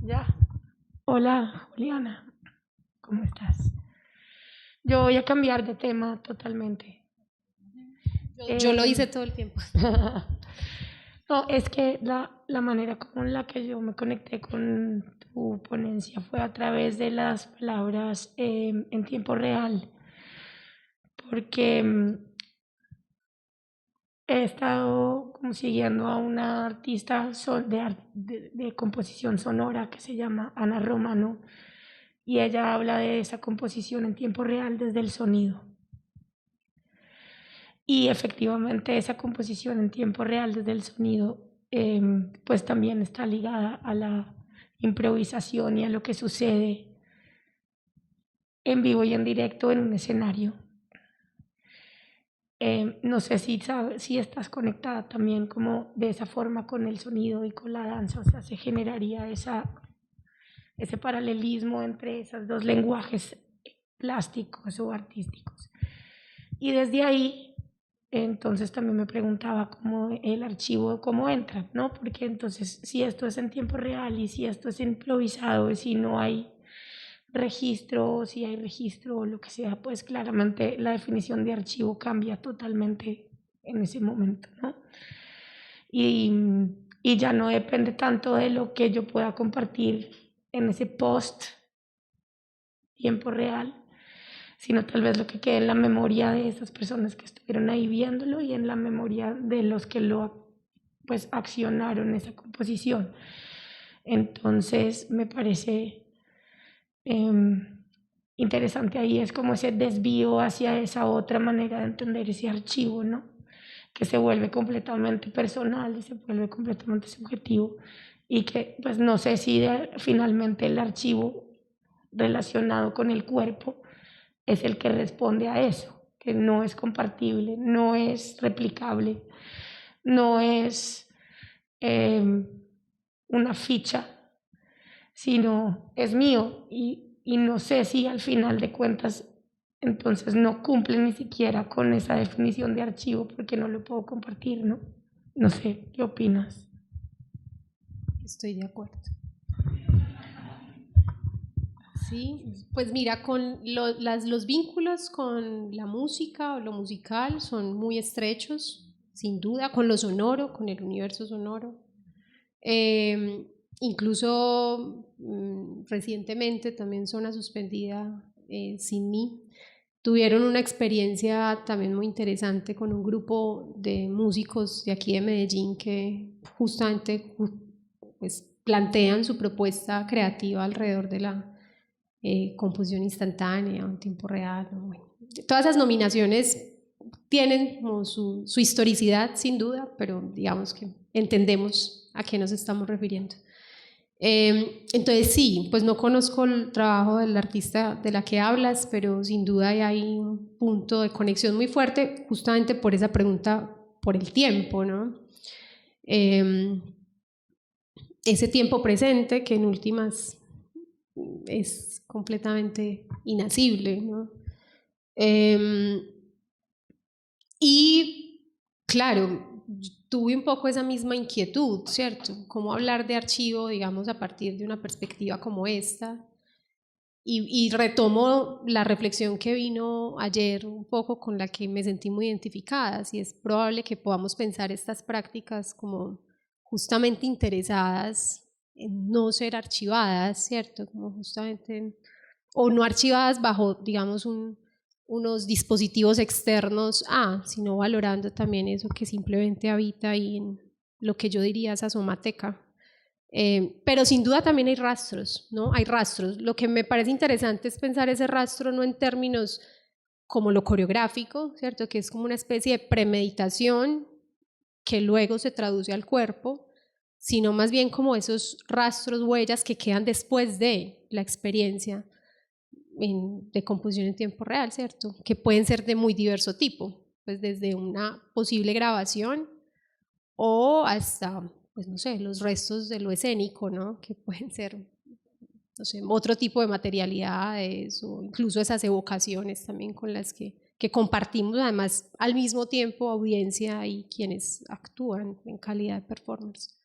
Ya. Hola, Juliana. ¿Cómo estás? Yo voy a cambiar de tema totalmente. Yo lo hice todo el tiempo. No, es que la manera con la que yo me conecté con tu ponencia fue a través de las palabras en tiempo real, porque he estado como siguiendo a una artista de composición sonora que se llama Ana Romano, y ella habla de esa composición en tiempo real desde el sonido. Y efectivamente esa composición en tiempo real desde el sonido pues también está ligada a la improvisación y a lo que sucede en vivo y en directo en un escenario. No sé si estás conectada también como de esa forma con el sonido y con la danza, o sea, se generaría ese paralelismo entre esos dos lenguajes plásticos o artísticos. Y desde ahí, entonces también me preguntaba cómo el archivo, cómo entra, ¿no? Porque entonces si esto es en tiempo real y si esto es improvisado y si no hay registro, o si hay registro o lo que sea, pues claramente la definición de archivo cambia totalmente en ese momento, ¿no? Y ya no depende tanto de lo que yo pueda compartir en ese post tiempo real, sino tal vez lo que quede en la memoria de esas personas que estuvieron ahí viéndolo y en la memoria de los que lo pues accionaron esa composición. Entonces me parece interesante ahí, es como ese desvío hacia esa otra manera de entender ese archivo, ¿no? Que se vuelve completamente personal y se vuelve completamente subjetivo, y que pues no sé si finalmente el archivo relacionado con el cuerpo es el que responde a eso, que no es compartible, no es replicable, no es una ficha, sino es mío, y no sé si al final de cuentas entonces no cumple ni siquiera con esa definición de archivo porque no lo puedo compartir, ¿no? No sé, ¿qué opinas? Estoy de acuerdo. Sí, pues mira, con los vínculos con la música o lo musical son muy estrechos, sin duda, con lo sonoro, con el universo sonoro. Incluso recientemente también Zona Suspendida, Sin Mí, tuvieron una experiencia también muy interesante con un grupo de músicos de aquí de Medellín que justamente pues, plantean su propuesta creativa alrededor de la composición instantánea o en tiempo real. Bueno, todas esas nominaciones tienen como su historicidad sin duda, pero digamos que entendemos a qué nos estamos refiriendo. Entonces sí, pues no conozco el trabajo del artista de la que hablas, pero sin duda hay un punto de conexión muy fuerte justamente por esa pregunta, por el tiempo, ¿no? Ese tiempo presente que en últimas es completamente inasible, ¿no? Y claro, tuve un poco esa misma inquietud, ¿cierto? Cómo hablar de archivo, digamos, a partir de una perspectiva como esta. Y retomo la reflexión que vino ayer un poco con la que me sentí muy identificada, si es probable que podamos pensar estas prácticas como justamente interesadas en no ser archivadas, ¿cierto? Como justamente, o no archivadas bajo, digamos, unos dispositivos externos, sino valorando también eso que simplemente habita ahí en lo que yo diría esa somateca. Pero sin duda también hay rastros, ¿no? Hay rastros. Lo que me parece interesante es pensar ese rastro no en términos como lo coreográfico, ¿cierto? Que es como una especie de premeditación que luego se traduce al cuerpo, sino más bien como esos rastros, huellas que quedan después de la experiencia de composición en tiempo real, ¿cierto? Que pueden ser de muy diverso tipo. pues desde una posible grabación o hasta, pues no sé, los restos de lo escénico, ¿no? Que pueden ser, no sé, otro tipo de materialidades o incluso esas evocaciones también con las que compartimos además al mismo tiempo audiencia y quienes actúan en calidad de performers.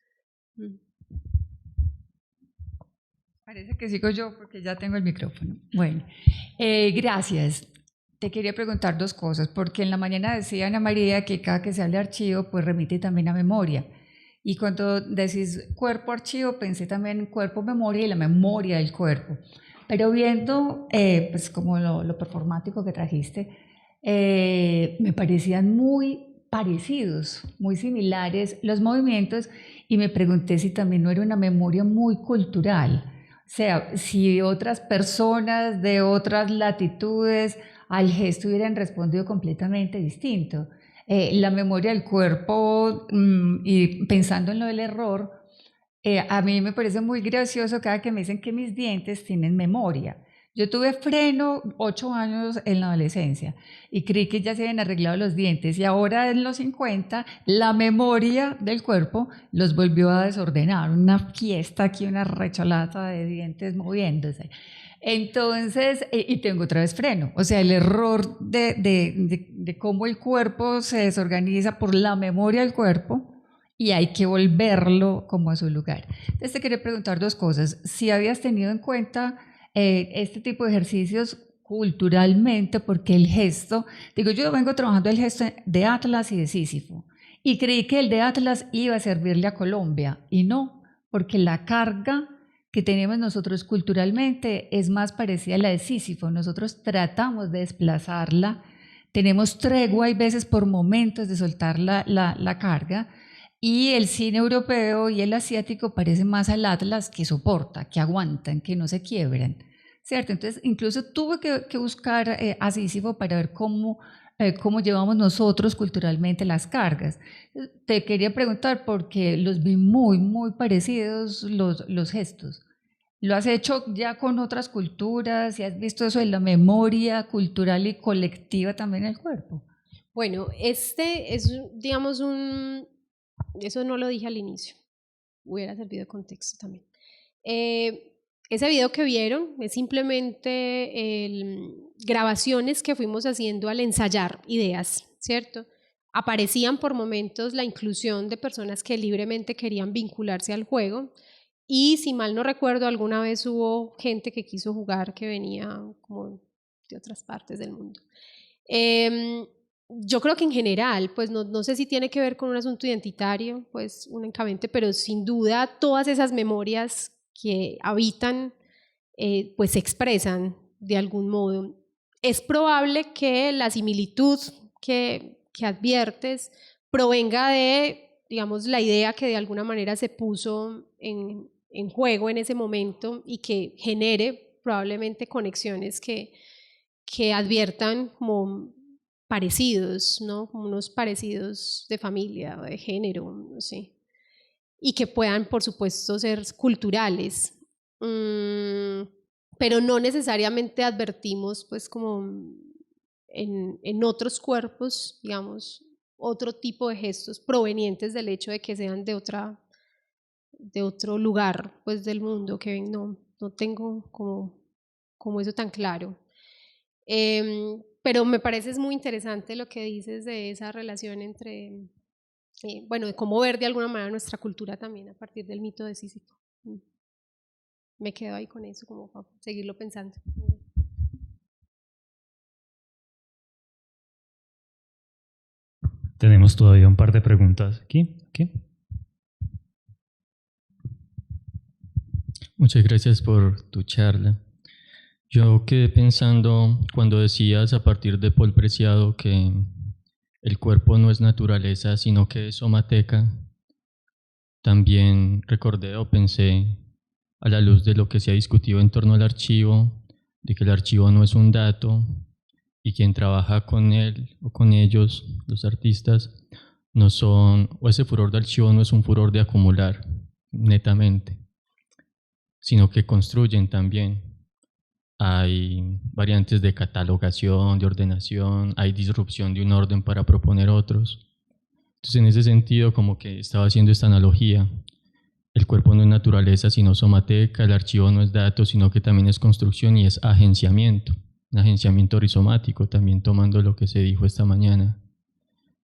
Parece que sigo yo porque ya tengo el micrófono. Bueno, gracias. Te quería preguntar dos cosas, porque en la mañana decía Ana María que cada que se habla de archivo, pues remite también a memoria. Y cuando decís cuerpo-archivo, pensé también en cuerpo-memoria y la memoria del cuerpo. Pero viendo, pues como lo performático que trajiste, me parecían muy parecidos, muy similares los movimientos, y me pregunté si también no era una memoria muy cultural. O sea, si otras personas de otras latitudes al gesto hubieran respondido completamente distinto. La memoria del cuerpo, y pensando en lo del error, a mí me parece muy gracioso cada que me dicen que mis dientes tienen memoria. Yo tuve freno 8 años en la adolescencia y creí que ya se habían arreglado los dientes, y ahora en los 50 la memoria del cuerpo los volvió a desordenar, una fiesta aquí, una recholata de dientes moviéndose. Entonces, y tengo otra vez freno, o sea, el error de cómo el cuerpo se desorganiza por la memoria del cuerpo, y hay que volverlo como a su lugar. Entonces te quería preguntar dos cosas: si habías tenido en cuenta este tipo de ejercicios culturalmente, porque el gesto, digo, yo vengo trabajando el gesto de Atlas y de Sísifo, y creí que el de Atlas iba a servirle a Colombia, y no, porque la carga que tenemos nosotros culturalmente es más parecida a la de Sísifo. Nosotros tratamos de desplazarla, tenemos tregua, hay veces por momentos de soltar la carga, y el cine europeo y el asiático parecen más al Atlas, que soporta, que aguantan, que no se quiebran, ¿cierto? Entonces, incluso tuve que buscar a Sísifo para ver cómo llevamos nosotros culturalmente las cargas. Te quería preguntar, porque los vi muy, muy parecidos los gestos. ¿Lo has hecho ya con otras culturas? ¿Y has visto eso de la memoria cultural y colectiva también en el cuerpo? Bueno, este es, digamos, eso no lo dije al inicio, hubiera servido de contexto también. Ese video que vieron es simplemente grabaciones que fuimos haciendo al ensayar ideas, ¿cierto? Aparecían por momentos la inclusión de personas que libremente querían vincularse al juego, y si mal no recuerdo, alguna vez hubo gente que quiso jugar que venía como de otras partes del mundo. Yo creo que en general, pues no sé si tiene que ver con un asunto identitario, pues únicamente, pero sin duda todas esas memorias que habitan, pues se expresan de algún modo. Es probable que la similitud que adviertes provenga de, digamos, la idea que de alguna manera se puso en juego en ese momento y que genere probablemente conexiones que adviertan como parecidos, ¿no? Como unos parecidos de familia o de género, no sé, y que puedan, por supuesto, ser culturales, pero no necesariamente advertimos, pues, como en otros cuerpos, digamos, otro tipo de gestos provenientes del hecho de que sean de otro lugar, pues, del mundo, que no tengo como eso tan claro. Pero me parece muy interesante lo que dices de esa relación entre, bueno, de cómo ver de alguna manera nuestra cultura también a partir del mito de Sísifo. Me quedo ahí con eso, como para seguirlo pensando. Tenemos todavía un par de preguntas aquí. Muchas gracias por tu charla. Yo quedé pensando cuando decías a partir de Paul Preciado que el cuerpo no es naturaleza, sino que es somateca. También recordé o pensé, a la luz de lo que se ha discutido en torno al archivo, de que el archivo no es un dato y quien trabaja con él o con ellos, los artistas, no son, o ese furor de archivo no es un furor de acumular netamente, sino que construyen también. hay variantes de catalogación, de ordenación, hay disrupción de un orden para proponer otros. Entonces, en ese sentido, como que estaba haciendo esta analogía. El cuerpo no es naturaleza, sino somateca, el archivo no es dato, sino que también es construcción y es agenciamiento, un agenciamiento rizomático, también tomando lo que se dijo esta mañana.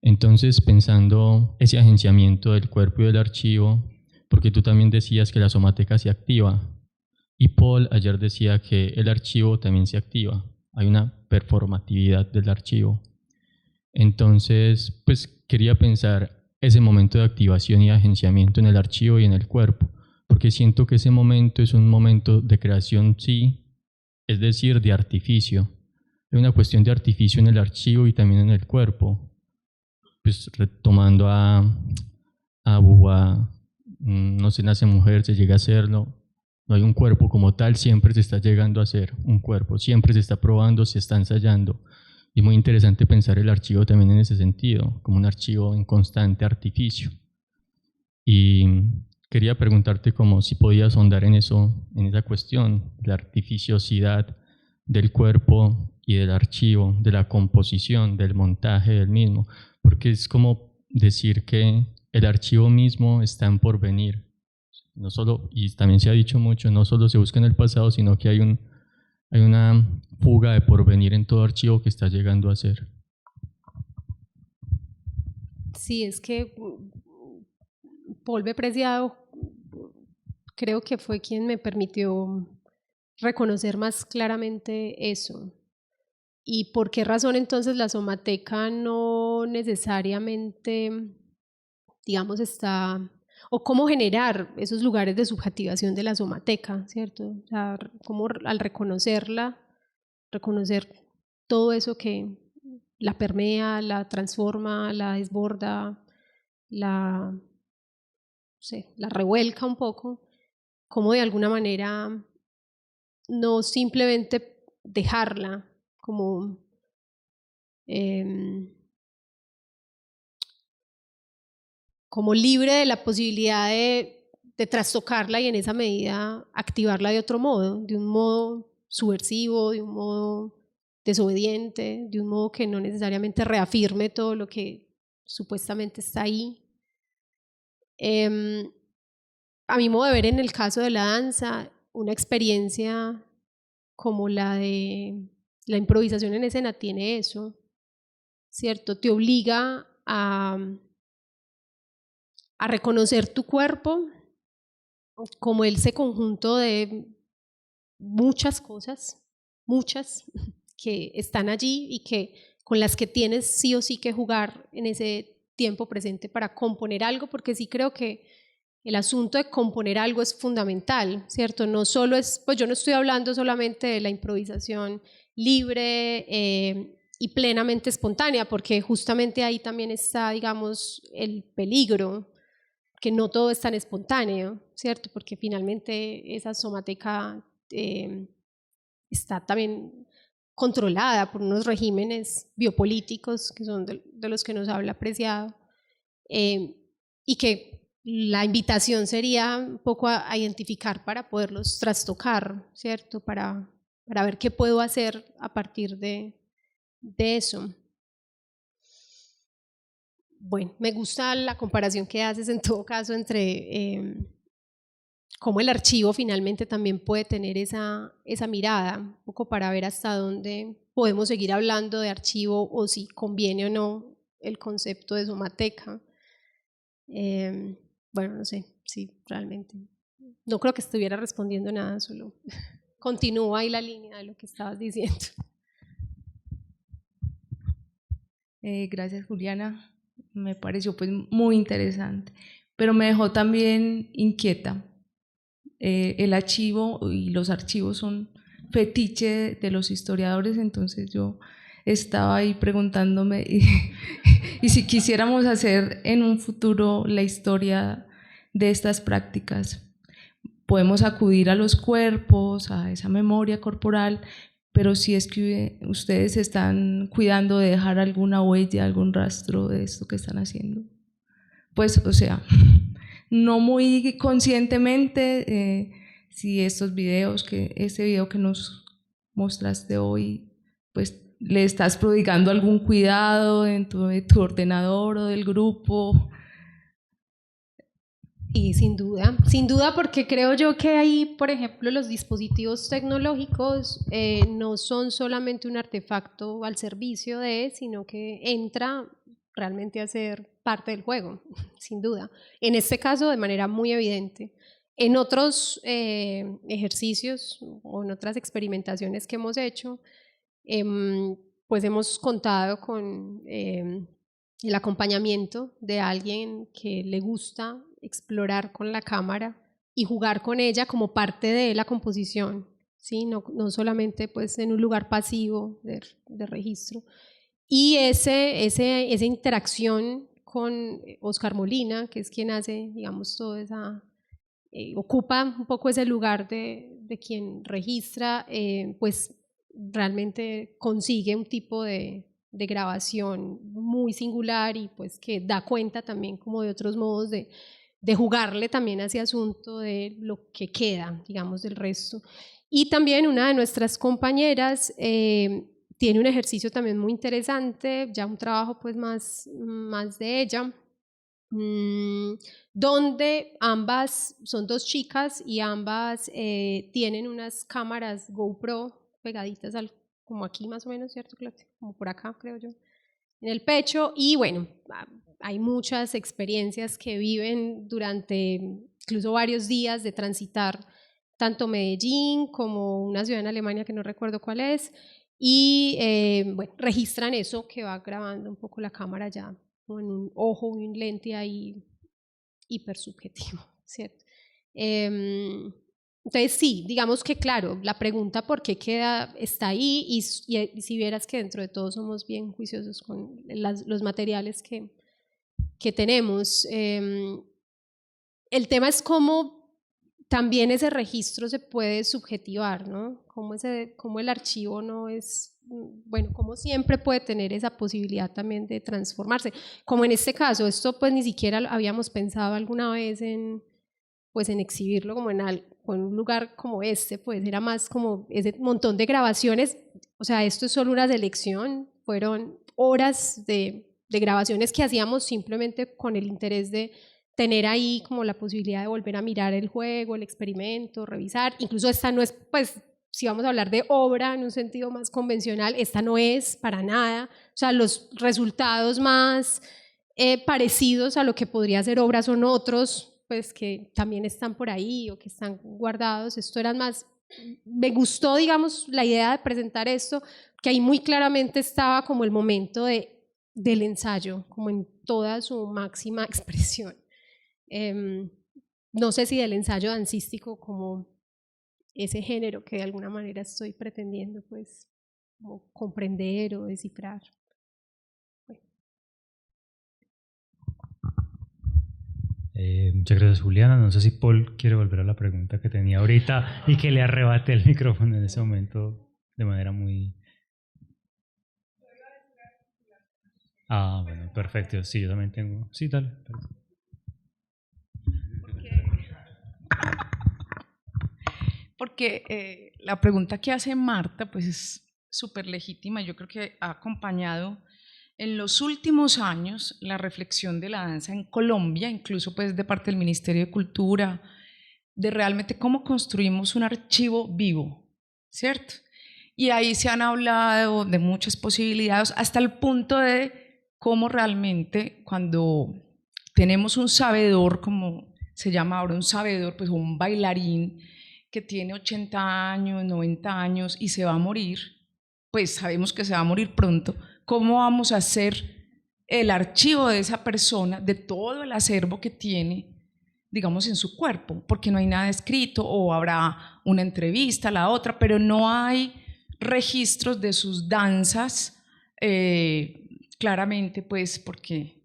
Entonces, pensando ese agenciamiento del cuerpo y del archivo, porque tú también decías que la somateca se activa, y Paul ayer decía que el archivo también se activa, hay una performatividad del archivo. Entonces, pues quería pensar ese momento de activación y agenciamiento en el archivo y en el cuerpo, porque siento que ese momento es un momento de creación, sí, es decir, de artificio. Hay una cuestión de artificio en el archivo y también en el cuerpo. Pues retomando a Beauvoir, no se nace mujer, se llega a serlo. No hay un cuerpo como tal, siempre se está llegando a ser un cuerpo, siempre se está probando, se está ensayando. Y muy interesante pensar el archivo también en ese sentido, como un archivo en constante artificio. Y quería preguntarte como si podías ahondar en eso, en esa cuestión, la artificiosidad del cuerpo y del archivo, de la composición, del montaje del mismo, porque es como decir que el archivo mismo está en porvenir. No solo, y también se ha dicho mucho, no solo se busca en el pasado, sino que hay una fuga de porvenir en todo archivo que está llegando a ser. Sí, es que Paul B. Preciado creo que fue quien me permitió reconocer más claramente eso. ¿Y por qué razón entonces la somateca no necesariamente, digamos, está, o cómo generar esos lugares de subjetivación de la somateca, ¿cierto? O sea, cómo al reconocerla, reconocer todo eso que la permea, la transforma, la desborda, la revuelca un poco, cómo de alguna manera no simplemente dejarla como como libre de la posibilidad de trastocarla y en esa medida activarla de otro modo, de un modo subversivo, de un modo desobediente, de un modo que no necesariamente reafirme todo lo que supuestamente está ahí. A mi modo de ver, en el caso de la danza, una experiencia como la de la improvisación en escena tiene eso, ¿cierto? Te obliga a reconocer tu cuerpo como ese conjunto de muchas cosas, muchas, que están allí y que con las que tienes sí o sí que jugar en ese tiempo presente para componer algo, porque sí creo que el asunto de componer algo es fundamental, ¿cierto? No solo es, pues yo no estoy hablando solamente de la improvisación libre y plenamente espontánea, porque justamente ahí también está, digamos, el peligro, que no todo es tan espontáneo, ¿cierto? Porque finalmente esa somateca está también controlada por unos regímenes biopolíticos que son de los que nos habla Preciado, y que la invitación sería un poco a identificar para poderlos trastocar, ¿cierto? Para ver qué puedo hacer a partir de eso. Bueno, me gusta la comparación que haces en todo caso entre cómo el archivo finalmente también puede tener esa mirada, un poco para ver hasta dónde podemos seguir hablando de archivo o si conviene o no el concepto de somateca. Bueno, no sé, sí, realmente. No creo que estuviera respondiendo nada, solo continúa ahí la línea de lo que estabas diciendo. Gracias, Juliana. Me pareció pues muy interesante, pero me dejó también inquieta. El archivo y los archivos son fetiche de los historiadores, entonces yo estaba ahí preguntándome y si quisiéramos hacer en un futuro la historia de estas prácticas, podemos acudir a los cuerpos, a esa memoria corporal, pero si es que ustedes están cuidando de dejar alguna huella, algún rastro de esto que están haciendo, pues, o sea, no muy conscientemente, si estos videos, este video que nos mostraste hoy, pues le estás prodigando algún cuidado dentro de tu ordenador o del grupo. Y sin duda porque creo yo que ahí, por ejemplo, los dispositivos tecnológicos no son solamente un artefacto al servicio de, sino que entra realmente a ser parte del juego, sin duda. En este caso de manera muy evidente. En otros ejercicios o en otras experimentaciones que hemos hecho, pues hemos contado con el acompañamiento de alguien que le gusta explorar con la cámara y jugar con ella como parte de la composición, ¿sí? No solamente pues en un lugar pasivo de registro. Y esa interacción con Oscar Molina, que es quien hace, digamos, toda esa, ocupa un poco ese lugar de quien registra, pues realmente consigue un tipo de grabación muy singular y pues que da cuenta también como de otros modos de jugarle también a ese asunto de lo que queda, digamos, del resto. Y también una de nuestras compañeras tiene un ejercicio también muy interesante, ya un trabajo pues más de ella, donde ambas son dos chicas y ambas tienen unas cámaras GoPro pegaditas como aquí más o menos, ¿cierto, Claudia? Como por acá, creo yo, en el pecho. Y bueno, hay muchas experiencias que viven durante incluso varios días de transitar tanto Medellín como una ciudad en Alemania que no recuerdo cuál es, y bueno, registran eso que va grabando un poco la cámara ya con un ojo y un lente ahí hipersubjetivo, ¿cierto? Entonces sí, digamos que claro, la pregunta por qué está ahí y si vieras que dentro de todo somos bien juiciosos con los materiales que tenemos. El tema es cómo también ese registro se puede subjetivar, ¿no? Cómo el archivo no es, bueno, cómo siempre puede tener esa posibilidad también de transformarse. Como en este caso, esto pues ni siquiera habíamos pensado alguna vez en exhibirlo como en un lugar como este, pues era más como ese montón de grabaciones, o sea, esto es solo una selección, fueron horas de grabaciones que hacíamos simplemente con el interés de tener ahí como la posibilidad de volver a mirar el juego, el experimento, revisar. Incluso esta no es, pues, si vamos a hablar de obra en un sentido más convencional, esta no es para nada. O sea, los resultados más parecidos a lo que podría ser obra son otros, pues, que también están por ahí o que están guardados. Esto eran más, me gustó, digamos, la idea de presentar esto, que ahí muy claramente estaba como el momento del ensayo, como en toda su máxima expresión. No sé si del ensayo dancístico como ese género que de alguna manera estoy pretendiendo pues como comprender o descifrar. Bueno. Muchas gracias, Juliana. No sé si Paul quiere volver a la pregunta que tenía ahorita y que le arrebate el micrófono en ese momento de manera muy... Ah, bueno, perfecto. Sí, yo también tengo... Sí, dale. Porque la pregunta que hace Marta pues es súper legítima. Yo creo que ha acompañado en los últimos años la reflexión de la danza en Colombia, incluso pues de parte del Ministerio de Cultura, de realmente cómo construimos un archivo vivo, ¿cierto? Y ahí se han hablado de muchas posibilidades, hasta el punto de cómo realmente cuando tenemos un sabedor, como se llama ahora un sabedor, pues un bailarín que tiene 80 años, 90 años y se va a morir, pues sabemos que se va a morir pronto, ¿cómo vamos a hacer el archivo de esa persona, de todo el acervo que tiene, digamos, en su cuerpo? Porque no hay nada escrito, o habrá una entrevista, la otra, pero no hay registros de sus danzas, claramente, pues, porque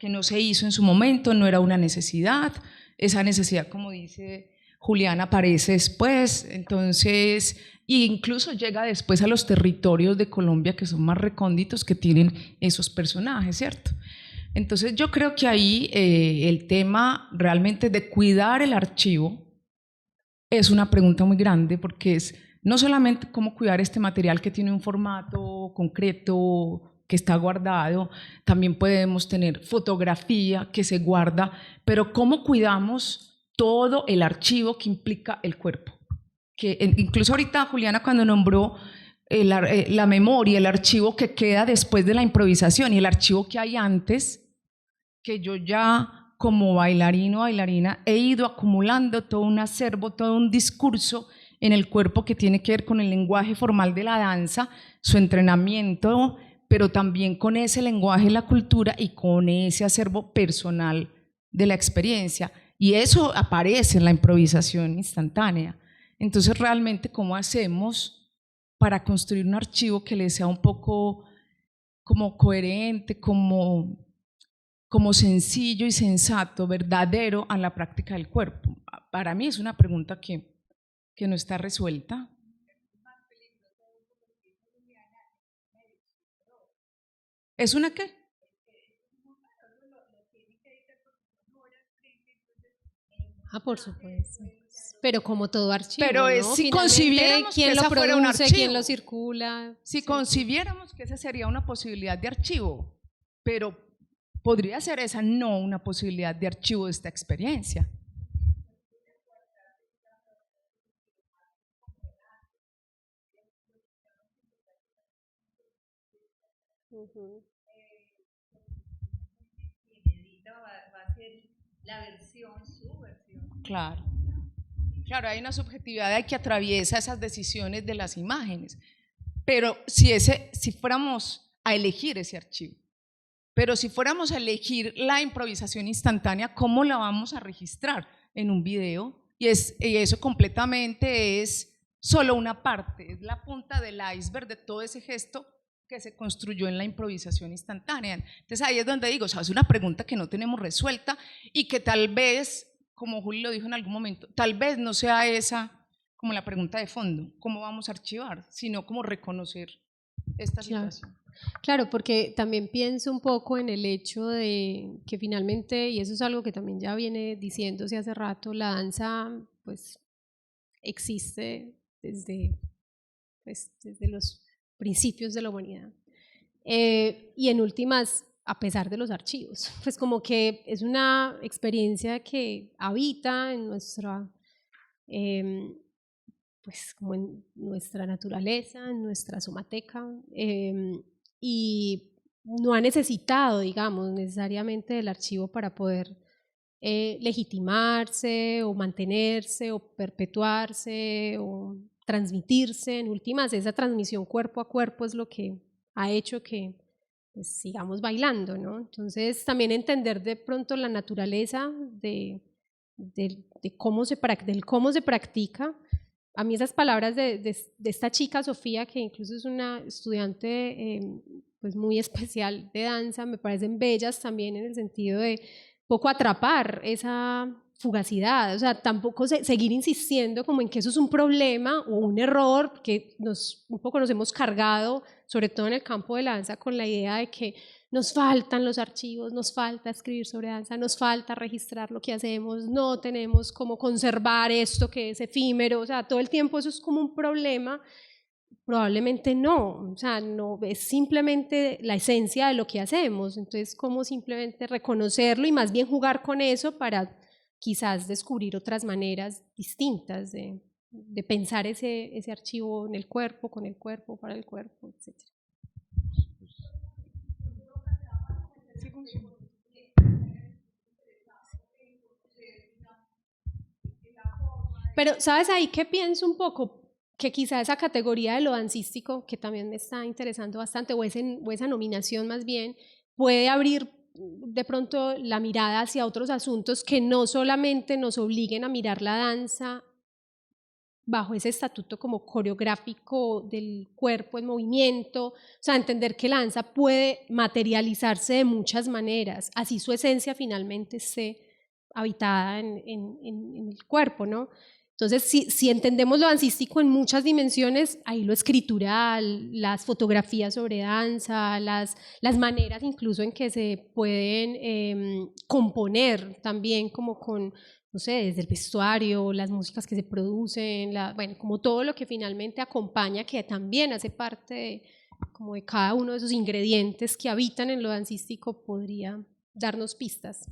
no se hizo en su momento, no era una necesidad, esa necesidad, como dice Juliana, aparece después, entonces, e incluso llega después a los territorios de Colombia que son más recónditos, que tienen esos personajes, ¿cierto? Entonces yo creo que ahí el tema realmente de cuidar el archivo es una pregunta muy grande, porque es no solamente cómo cuidar este material que tiene un formato concreto, que está guardado, también podemos tener fotografía que se guarda, pero cómo cuidamos todo el archivo que implica el cuerpo. Que incluso ahorita Juliana cuando nombró la memoria, el archivo que queda después de la improvisación y el archivo que hay antes, que yo ya como bailarino o bailarina he ido acumulando todo un acervo, todo un discurso en el cuerpo que tiene que ver con el lenguaje formal de la danza, su entrenamiento, pero también con ese lenguaje de la cultura y con ese acervo personal de la experiencia. Y eso aparece en la improvisación instantánea. Entonces, realmente, ¿cómo hacemos para construir un archivo que le sea un poco como coherente, como sencillo y sensato, verdadero a la práctica del cuerpo? Para mí es una pregunta que no está resuelta. ¿Es una qué? Por supuesto. Pero como todo archivo, pero es, ¿no? si concibiéramos quién que lo esa fuera un produce, archivo, quién lo circula. Si sí. concibiéramos que esa sería una posibilidad de archivo, pero podría ser esa no una posibilidad de archivo de esta experiencia. Va a ser la versión, su versión. Claro. Claro, hay una subjetividad que atraviesa esas decisiones de las imágenes, pero si fuéramos a elegir ese archivo, pero si fuéramos a elegir la improvisación instantánea, ¿cómo la vamos a registrar? En un video, y eso completamente es solo una parte, es la punta del iceberg de todo ese gesto que se construyó en la improvisación instantánea. Entonces ahí es donde digo, o sea, es una pregunta que no tenemos resuelta y que tal vez, como Juli lo dijo en algún momento, tal vez no sea esa como la pregunta de fondo, cómo vamos a archivar, sino cómo reconocer esta situación. Claro, porque también pienso un poco en el hecho de que finalmente, y eso es algo que también ya viene diciéndose hace rato, la danza pues existe desde los principios de la humanidad. Y en últimas, a pesar de los archivos, pues como que es una experiencia que habita en nuestra, pues como en nuestra naturaleza, en nuestra somateca, y no ha necesitado, digamos, necesariamente del archivo para poder legitimarse o mantenerse o perpetuarse o transmitirse. En últimas, esa transmisión cuerpo a cuerpo es lo que ha hecho que pues, sigamos bailando, ¿no? Entonces también entender de pronto la naturaleza del cómo se practica. A mí esas palabras de esta chica Sofía, que incluso es una estudiante pues muy especial de danza, me parecen bellas también en el sentido de poco atrapar esa fugacidad, o sea, tampoco seguir insistiendo como en que eso es un problema o un error, que un poco nos hemos cargado, sobre todo en el campo de la danza, con la idea de que nos faltan los archivos, nos falta escribir sobre danza, nos falta registrar lo que hacemos, no tenemos cómo conservar esto que es efímero, o sea, todo el tiempo eso es como un problema. Probablemente no, o sea, no es simplemente la esencia de lo que hacemos, entonces cómo simplemente reconocerlo y más bien jugar con eso para quizás descubrir otras maneras distintas de pensar ese archivo en el cuerpo, con el cuerpo, para el cuerpo, etc. Pero, ¿sabes ahí qué pienso un poco? Que quizá esa categoría de lo dancístico, que también me está interesando bastante, o esa nominación más bien, puede abrir de pronto la mirada hacia otros asuntos que no solamente nos obliguen a mirar la danza bajo ese estatuto como coreográfico del cuerpo en movimiento, o sea, entender que la danza puede materializarse de muchas maneras, así su esencia finalmente esté habitada en el cuerpo, ¿no? Entonces, si entendemos lo dancístico en muchas dimensiones, ahí lo escritural, las fotografías sobre danza, las maneras incluso en que se pueden componer también como con, no sé, desde el vestuario, las músicas que se producen, bueno, como todo lo que finalmente acompaña, que también hace parte como de cada uno de esos ingredientes que habitan en lo dancístico, podría darnos pistas.